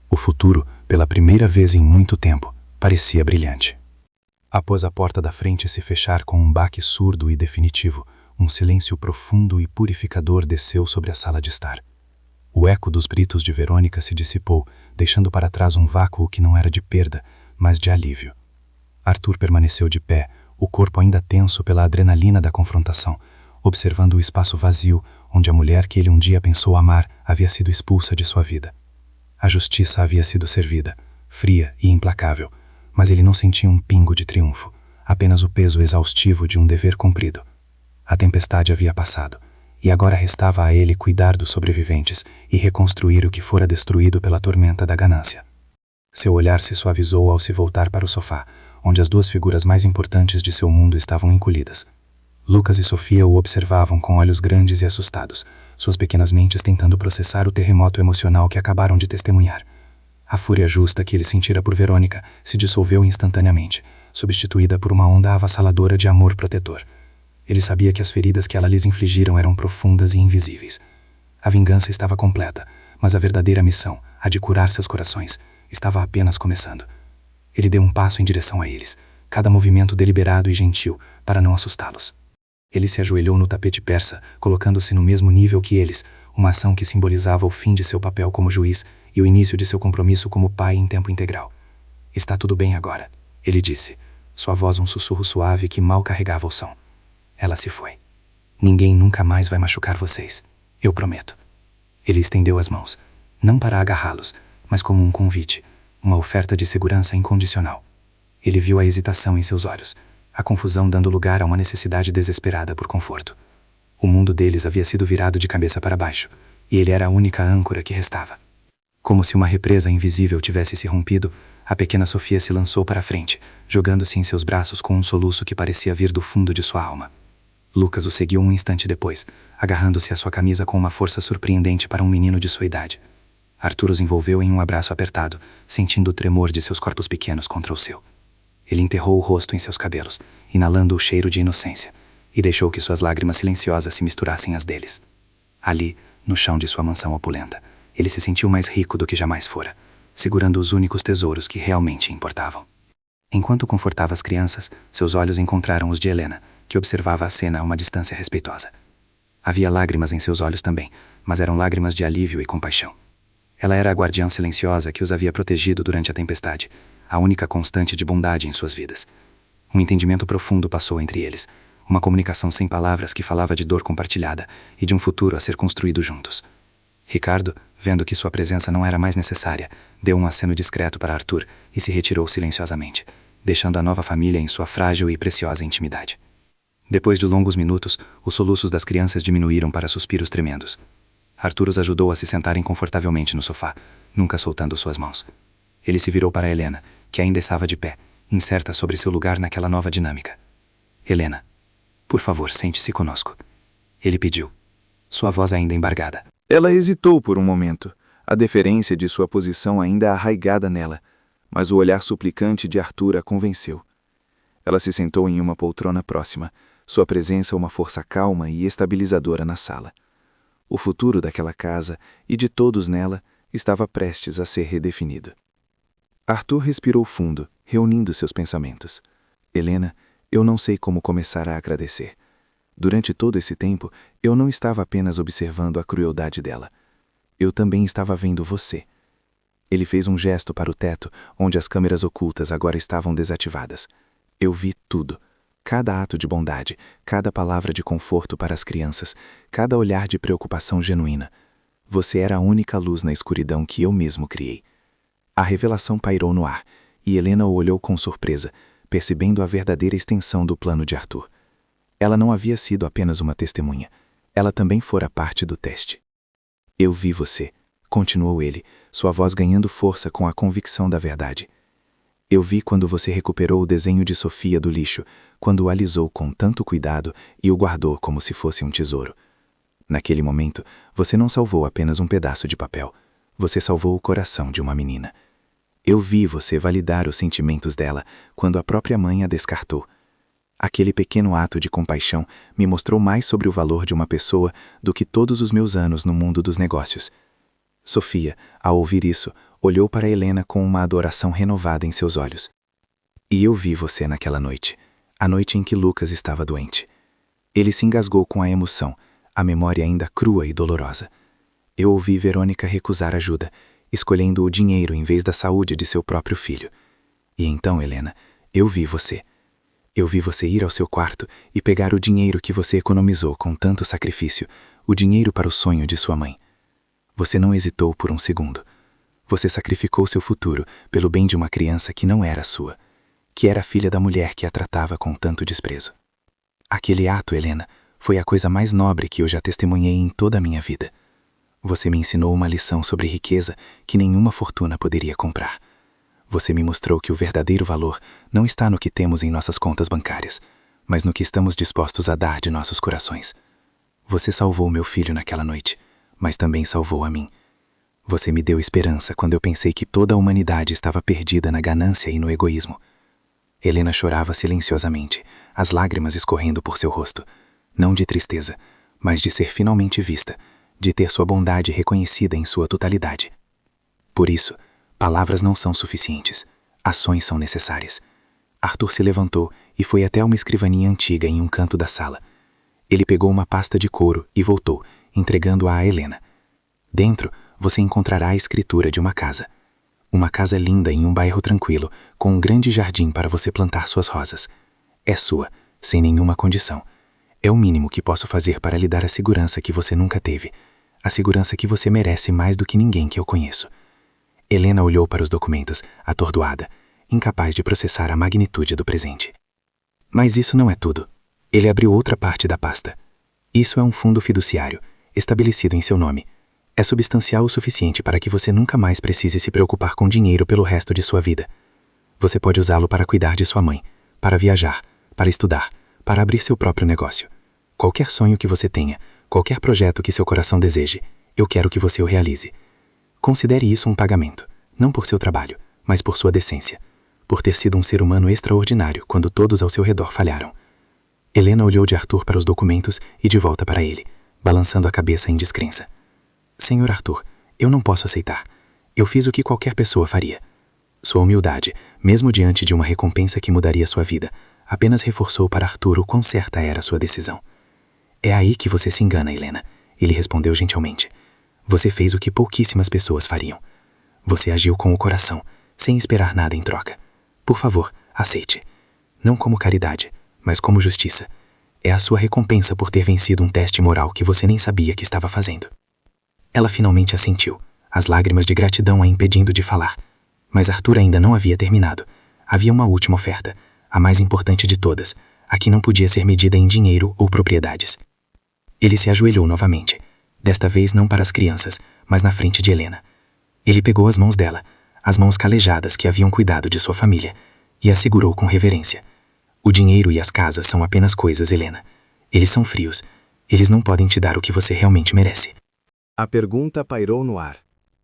Speaker 3: O futuro, pela primeira vez em muito tempo, parecia brilhante. Após a porta da frente se fechar com um baque surdo e definitivo, um silêncio profundo e purificador desceu sobre a sala de estar. O eco dos gritos de Verônica se dissipou, deixando para trás um vácuo que não era de perda, mas de alívio. Arthur permaneceu de pé, o corpo ainda tenso pela adrenalina da confrontação, observando o espaço vazio onde a mulher que ele um dia pensou amar havia sido expulsa de sua vida. A justiça havia sido servida, fria e implacável, mas ele não sentia um pingo de triunfo, apenas o peso exaustivo de um dever cumprido. A tempestade havia passado, e agora restava a ele cuidar dos sobreviventes e reconstruir o que fora destruído pela tormenta da ganância. Seu olhar se suavizou ao se voltar para o sofá, onde as duas figuras mais importantes de seu mundo estavam encolhidas. Lucas e Sofia o observavam com olhos grandes e assustados, suas pequenas mentes tentando processar o terremoto emocional que acabaram de testemunhar. A fúria justa que ele sentira por Verônica se dissolveu instantaneamente, substituída por uma onda avassaladora de amor protetor. Ele sabia que as feridas que ela lhes infligiram eram profundas e invisíveis. A vingança estava completa, mas a verdadeira missão, a de curar seus corações, estava apenas começando. Ele deu um passo em direção a eles, cada movimento deliberado e gentil, para não assustá-los. Ele se ajoelhou no tapete persa, colocando-se no mesmo nível que eles, uma ação que simbolizava o fim de seu papel como juiz e o início de seu compromisso como pai em tempo integral. "Está tudo bem agora", ele disse, sua voz um sussurro suave que mal carregava o som. Ela se foi. "Ninguém nunca mais vai machucar vocês, eu prometo." Ele estendeu as mãos, não para agarrá-los, mas como um convite, uma oferta de segurança incondicional. Ele viu a hesitação em seus olhos, a confusão dando lugar a uma necessidade desesperada por conforto. O mundo deles havia sido virado de cabeça para baixo, e ele era a única âncora que restava. Como se uma represa invisível tivesse se rompido, a pequena Sofia se lançou para a frente, jogando-se em seus braços com um soluço que parecia vir do fundo de sua alma. Lucas o seguiu um instante depois, agarrando-se à sua camisa com uma força surpreendente para um menino de sua idade. Arthur os envolveu em um abraço apertado, sentindo o tremor de seus corpos pequenos contra o seu. Ele enterrou o rosto em seus cabelos, inalando o cheiro de inocência, e deixou que suas lágrimas silenciosas se misturassem às deles. Ali, no chão de sua mansão opulenta, ele se sentiu mais rico do que jamais fora, segurando os únicos tesouros que realmente importavam. Enquanto confortava as crianças, seus olhos encontraram os de Helena, que observava a cena a uma distância respeitosa. Havia lágrimas em seus olhos também, mas eram lágrimas de alívio e compaixão. Ela era a guardiã silenciosa que os havia protegido durante a tempestade, a única constante de bondade em suas vidas. Um entendimento profundo passou entre eles, uma comunicação sem palavras que falava de dor compartilhada e de um futuro a ser construído juntos. Ricardo, vendo que sua presença não era mais necessária, deu um aceno discreto para Arthur e se retirou silenciosamente, deixando a nova família em sua frágil e preciosa intimidade. Depois de longos minutos, os soluços das crianças diminuíram para suspiros tremendos. Arthur os ajudou a se sentarem confortavelmente no sofá, nunca soltando suas mãos. Ele se virou para Helena, que ainda estava de pé, incerta sobre seu lugar naquela nova dinâmica. "Helena, por favor, sente-se conosco", ele pediu, sua voz ainda embargada.
Speaker 1: Ela hesitou por um momento, a deferência de sua posição ainda arraigada nela, mas o olhar suplicante de Arthur a convenceu. Ela se sentou em uma poltrona próxima, sua presença uma força calma e estabilizadora na sala. O futuro daquela casa e de todos nela estava prestes a ser redefinido. Arthur respirou fundo, reunindo seus pensamentos. "Helena, eu não sei como começar a agradecer. Durante todo esse tempo, eu não estava apenas observando a crueldade dela. Eu também estava vendo você." Ele fez um gesto para o teto, onde as câmeras ocultas agora estavam desativadas. "Eu vi tudo. Cada ato de bondade, cada palavra de conforto para as crianças, cada olhar de preocupação genuína. Você era a única luz na escuridão que eu mesmo criei." A revelação pairou no ar, e Helena o olhou com surpresa, percebendo a verdadeira extensão do plano de Arthur. Ela não havia sido apenas uma testemunha. Ela também fora parte do teste. "Eu vi você", continuou ele, sua voz ganhando força com a convicção da verdade. "Eu vi quando você recuperou o desenho de Sofia do lixo, quando o alisou com tanto cuidado e o guardou como se fosse um tesouro. Naquele momento, você não salvou apenas um pedaço de papel. Você salvou o coração de uma menina. Eu vi você validar os sentimentos dela quando a própria mãe a descartou.
Speaker 2: Aquele pequeno ato de compaixão me mostrou mais sobre o valor de uma pessoa do que todos os meus anos no mundo dos negócios. Sofia, ao ouvir isso, olhou para Helena com uma adoração renovada em seus olhos. E eu vi você naquela noite, a noite em que Lucas estava doente. Ele se engasgou com a emoção, a memória ainda crua e dolorosa. Eu ouvi Verônica recusar ajuda, escolhendo o dinheiro em vez da saúde de seu próprio filho. E então, Helena, eu vi você. Eu vi você ir ao seu quarto e pegar o dinheiro que você economizou com tanto sacrifício, o dinheiro para o sonho de sua mãe. Você não hesitou por um segundo. Você sacrificou seu futuro pelo bem de uma criança que não era sua, que era filha da mulher que a tratava com tanto desprezo. Aquele ato, Helena, foi a coisa mais nobre que eu já testemunhei em toda a minha vida. Você me ensinou uma lição sobre riqueza que nenhuma fortuna poderia comprar. Você me mostrou que o verdadeiro valor não está no que temos em nossas contas bancárias, mas no que estamos dispostos a dar de nossos corações. Você salvou meu filho naquela noite, mas também salvou a mim. Você me deu esperança quando eu pensei que toda a humanidade estava perdida na ganância e no egoísmo. Helena chorava silenciosamente, as lágrimas escorrendo por seu rosto, não de tristeza, mas de ser finalmente vista, de ter sua bondade reconhecida em sua totalidade. Por isso, palavras não são suficientes, ações são necessárias. Arthur se levantou e foi até uma escrivaninha antiga em um canto da sala. Ele pegou uma pasta de couro e voltou, entregando-a a Helena. Dentro, você encontrará a escritura de uma casa. Uma casa linda em um bairro tranquilo, com um grande jardim para você plantar suas rosas. É sua, sem nenhuma condição. É o mínimo que posso fazer para lhe dar a segurança que você nunca teve, a segurança que você merece mais do que ninguém que eu conheço. Helena olhou para os documentos, atordoada, incapaz de processar a magnitude do presente. Mas isso não é tudo. Ele abriu outra parte da pasta. Isso é um fundo fiduciário, estabelecido em seu nome. É substancial o suficiente para que você nunca mais precise se preocupar com dinheiro pelo resto de sua vida. Você pode usá-lo para cuidar de sua mãe, para viajar, para estudar, para abrir seu próprio negócio. Qualquer sonho que você tenha, qualquer projeto que seu coração deseje, eu quero que você o realize. Considere isso um pagamento, não por seu trabalho, mas por sua decência, por ter sido um ser humano extraordinário quando todos ao seu redor falharam. Helena olhou de Arthur para os documentos e de volta para ele, balançando a cabeça em descrença. Senhor Arthur, eu não posso aceitar. Eu fiz o que qualquer pessoa faria. Sua humildade, mesmo diante de uma recompensa que mudaria sua vida, apenas reforçou para Arthur o quão certa era sua decisão. É aí que você se engana, Helena, ele respondeu gentilmente. Você fez o que pouquíssimas pessoas fariam. Você agiu com o coração, sem esperar nada em troca. Por favor, aceite. Não como caridade, mas como justiça. É a sua recompensa por ter vencido um teste moral que você nem sabia que estava fazendo. Ela finalmente assentiu, as lágrimas de gratidão a impedindo de falar. Mas Arthur ainda não havia terminado. Havia uma última oferta, a mais importante de todas, a que não podia ser medida em dinheiro ou propriedades. Ele se ajoelhou novamente, desta vez não para as crianças, mas na frente de Helena. Ele pegou as mãos dela, as mãos calejadas que haviam cuidado de sua família, e a segurou com reverência. O dinheiro e as casas são apenas coisas, Helena. Eles são frios. Eles não podem te dar o que você realmente merece.
Speaker 3: A pergunta pairou no ar,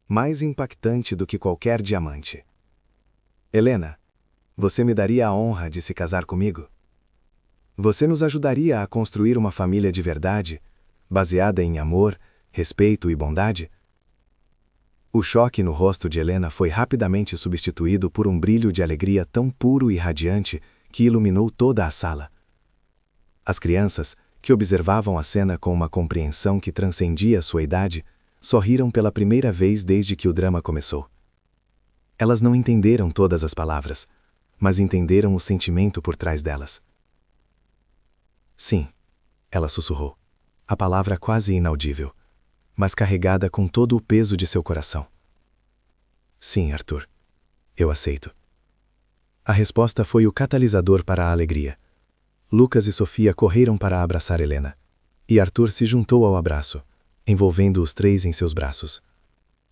Speaker 3: mais impactante do que qualquer diamante. Helena, você me daria a honra de se casar comigo? Você nos ajudaria a construir uma família de verdade, baseada em amor, respeito e bondade? O choque no rosto de Helena foi rapidamente substituído por um brilho de alegria tão puro e radiante que iluminou toda a sala. As crianças, que observavam a cena com uma compreensão que transcendia sua idade, sorriram pela primeira vez desde que o drama começou. Elas não entenderam todas as palavras, mas entenderam o sentimento por trás delas. Sim, ela sussurrou, a palavra quase inaudível, mas carregada com todo o peso de seu coração. Sim, Arthur, eu aceito. A resposta foi o catalisador para a alegria. Lucas e Sofia correram para abraçar Helena, e Arthur se juntou ao abraço, envolvendo os três em seus braços.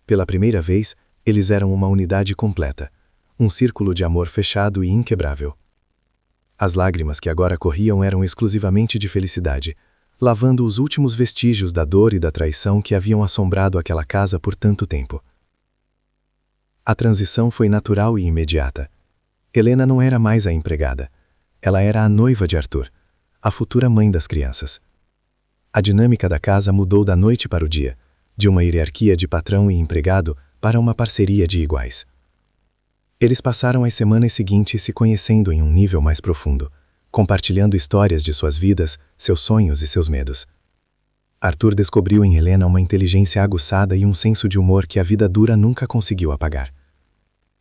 Speaker 3: Pela primeira vez, eles eram uma unidade completa, um círculo de amor fechado e inquebrável. As lágrimas que agora corriam eram exclusivamente de felicidade, lavando os últimos vestígios da dor e da traição que haviam assombrado aquela casa por tanto tempo. A transição foi natural e imediata. Helena não era mais a empregada. Ela era a noiva de Arthur, a futura mãe das crianças. A dinâmica da casa mudou da noite para o dia, de uma hierarquia de patrão e empregado para uma parceria de iguais. Eles passaram as semanas seguintes se conhecendo em um nível mais profundo, compartilhando histórias de suas vidas, seus sonhos e seus medos. Arthur descobriu em Helena uma inteligência aguçada e um senso de humor que a vida dura nunca conseguiu apagar.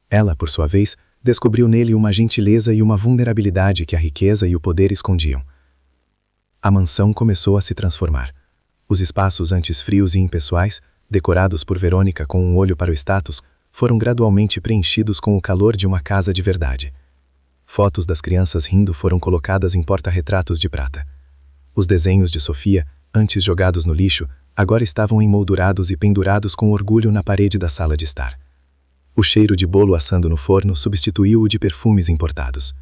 Speaker 3: Ela, por sua vez, descobriu nele uma gentileza e uma vulnerabilidade que a riqueza e o poder escondiam. A mansão começou a se transformar. Os espaços antes frios e impessoais, decorados por Verônica com um olho para o status, foram gradualmente preenchidos com o calor de uma casa de verdade. Fotos das crianças rindo foram colocadas em porta-retratos de prata. Os desenhos de Sofia, antes jogados no lixo, agora estavam emoldurados e pendurados com orgulho na parede da sala de estar. O cheiro de bolo assando no forno substituiu o de perfumes importados.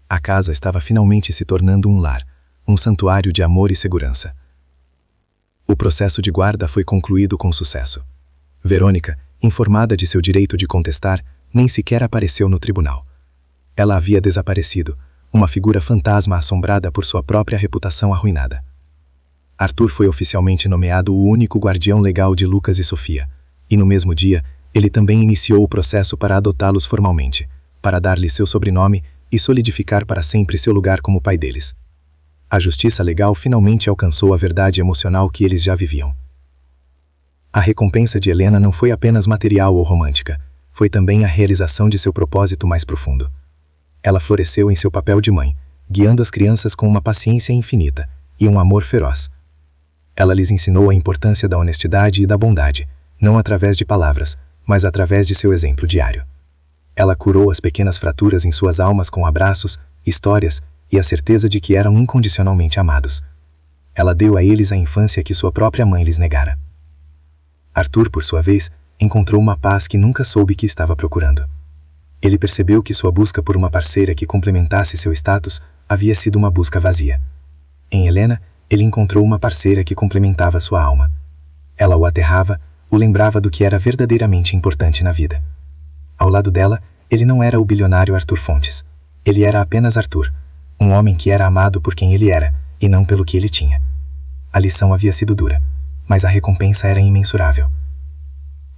Speaker 3: A casa estava finalmente se tornando um lar, um santuário de amor e segurança. O processo de guarda foi concluído com sucesso. Verônica, informada de seu direito de contestar, nem sequer apareceu no tribunal. Ela havia desaparecido, uma figura fantasma assombrada por sua própria reputação arruinada. Arthur foi oficialmente nomeado o único guardião legal de Lucas e Sofia, e no mesmo dia, ele também iniciou o processo para adotá-los formalmente, para dar-lhes seu sobrenome e solidificar para sempre seu lugar como pai deles. A justiça legal finalmente alcançou a verdade emocional que eles já viviam. A recompensa de Helena não foi apenas material ou romântica, foi também a realização de seu propósito mais profundo. Ela floresceu em seu papel de mãe, guiando as crianças com uma paciência infinita e um amor feroz. Ela lhes ensinou a importância da honestidade e da bondade, não através de palavras, mas através de seu exemplo diário. Ela curou as pequenas fraturas em suas almas com abraços, histórias e a certeza de que eram incondicionalmente amados. Ela deu a eles a infância que sua própria mãe lhes negara. Arthur, por sua vez, encontrou uma paz que nunca soube que estava procurando. Ele percebeu que sua busca por uma parceira que complementasse seu status havia sido uma busca vazia. Em Helena, ele encontrou uma parceira que complementava sua alma. Ela o aterrava, o lembrava do que era verdadeiramente importante na vida. Ao lado dela, ele não era o bilionário Arthur Fontes. Ele era apenas Arthur, um homem que era amado por quem ele era, e não pelo que ele tinha. A lição havia sido dura, mas a recompensa era imensurável.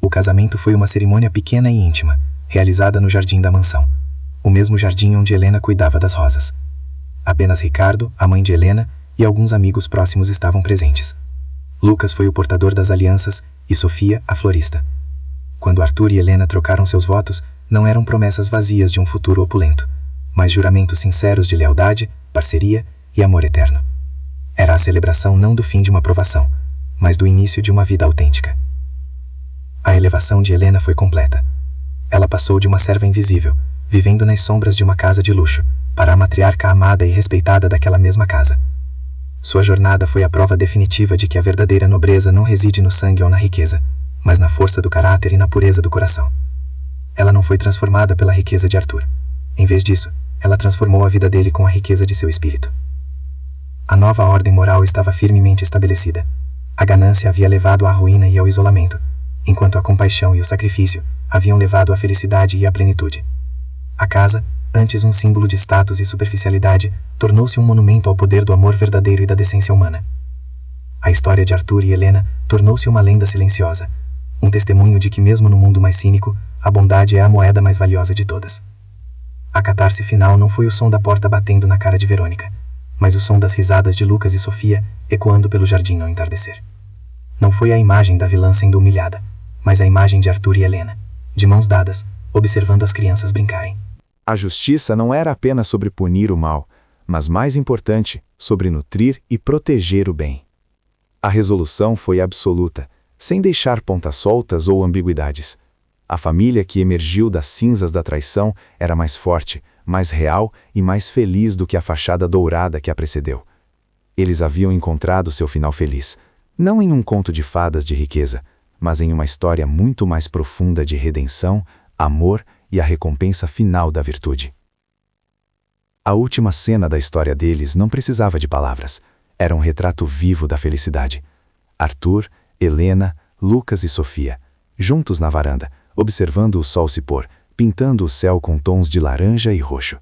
Speaker 3: O casamento foi uma cerimônia pequena e íntima, realizada no jardim da mansão, o mesmo jardim onde Helena cuidava das rosas. Apenas Ricardo, a mãe de Helena, e alguns amigos próximos estavam presentes. Lucas foi o portador das alianças e Sofia, a florista. Quando Arthur e Helena trocaram seus votos, não eram promessas vazias de um futuro opulento, mas juramentos sinceros de lealdade, parceria e amor eterno. Era a celebração não do fim de uma provação, mas do início de uma vida autêntica. A elevação de Helena foi completa. Ela passou de uma serva invisível, vivendo nas sombras de uma casa de luxo, para a matriarca amada e respeitada daquela mesma casa. Sua jornada foi a prova definitiva de que a verdadeira nobreza não reside no sangue ou na riqueza, mas na força do caráter e na pureza do coração. Ela não foi transformada pela riqueza de Arthur. Em vez disso, ela transformou a vida dele com a riqueza de seu espírito. A nova ordem moral estava firmemente estabelecida. A ganância havia levado à ruína e ao isolamento, enquanto a compaixão e o sacrifício haviam levado à felicidade e à plenitude. A casa, antes um símbolo de status e superficialidade, tornou-se um monumento ao poder do amor verdadeiro e da decência humana. A história de Arthur e Helena tornou-se uma lenda silenciosa, um testemunho de que mesmo no mundo mais cínico, a bondade é a moeda mais valiosa de todas. A catarse final não foi o som da porta batendo na cara de Verônica, mas o som das risadas de Lucas e Sofia ecoando pelo jardim ao entardecer. Não foi a imagem da vilã sendo humilhada, mas a imagem de Arthur e Helena, de mãos dadas, observando as crianças brincarem.
Speaker 1: A justiça não era apenas sobre punir o mal, mas mais importante, sobre nutrir e proteger o bem. A resolução foi absoluta, sem deixar pontas soltas ou ambiguidades. A família que emergiu das cinzas da traição era mais forte, mais real e mais feliz do que a fachada dourada que a precedeu. Eles haviam encontrado seu final feliz, não em um conto de fadas de riqueza, mas em uma história muito mais profunda de redenção, amor e a recompensa final da virtude. A última cena da história deles não precisava de palavras. Era um retrato vivo da felicidade. Arthur, Helena, Lucas e Sofia, juntos na varanda, observando o sol se pôr, pintando o céu com tons de laranja e roxo.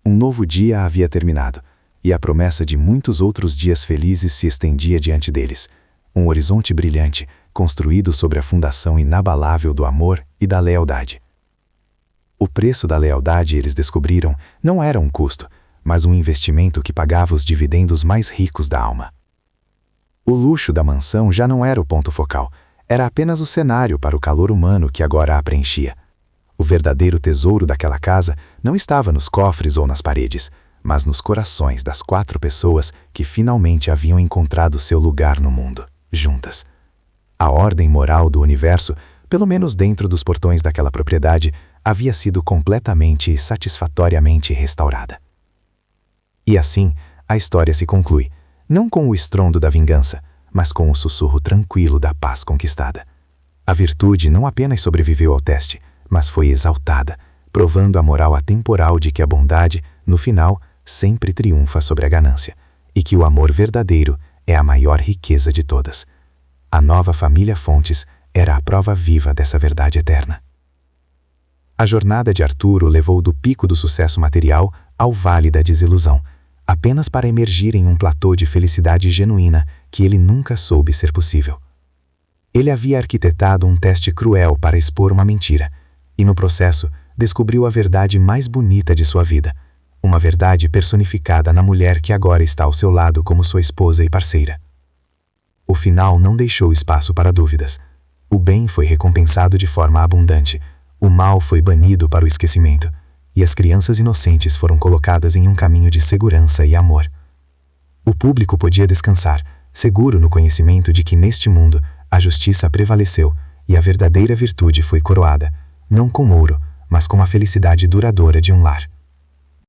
Speaker 3: Um novo dia havia terminado, e a promessa de muitos outros dias felizes se estendia diante deles. Um horizonte brilhante, construído sobre a fundação inabalável do amor e da lealdade. O preço da lealdade, eles descobriram, não era um custo, mas um investimento que pagava os dividendos mais ricos da alma. O luxo da mansão já não era o ponto focal, era apenas o cenário para o calor humano que agora a preenchia. O verdadeiro tesouro daquela casa não estava nos cofres ou nas paredes, mas nos corações das 4 pessoas que finalmente haviam encontrado seu lugar no mundo, juntas. A ordem moral do universo, pelo menos dentro dos portões daquela propriedade, havia sido completamente e satisfatoriamente restaurada. E assim, a história se conclui, não com o estrondo da vingança, mas com o sussurro tranquilo da paz conquistada. A virtude não apenas sobreviveu ao teste, mas foi exaltada, provando a moral atemporal de que a bondade, no final, sempre triunfa sobre a ganância, e que o amor verdadeiro é a maior riqueza de todas. A nova família Fontes era a prova viva dessa verdade eterna. A jornada de Arthur o levou do pico do sucesso material ao vale da desilusão, apenas para emergir em um platô de felicidade genuína que ele nunca soube ser possível. Ele havia arquitetado um teste cruel para expor uma mentira, e no processo descobriu a verdade mais bonita de sua vida, uma verdade personificada na mulher que agora está ao seu lado como sua esposa e parceira. O final não deixou espaço para dúvidas. O bem foi recompensado de forma abundante, o mal foi banido para o esquecimento, e as crianças inocentes foram colocadas em um caminho de segurança e amor. O público podia descansar, seguro no conhecimento de que neste mundo a justiça prevaleceu e a verdadeira virtude foi coroada, não com ouro, mas com a felicidade duradoura de um lar.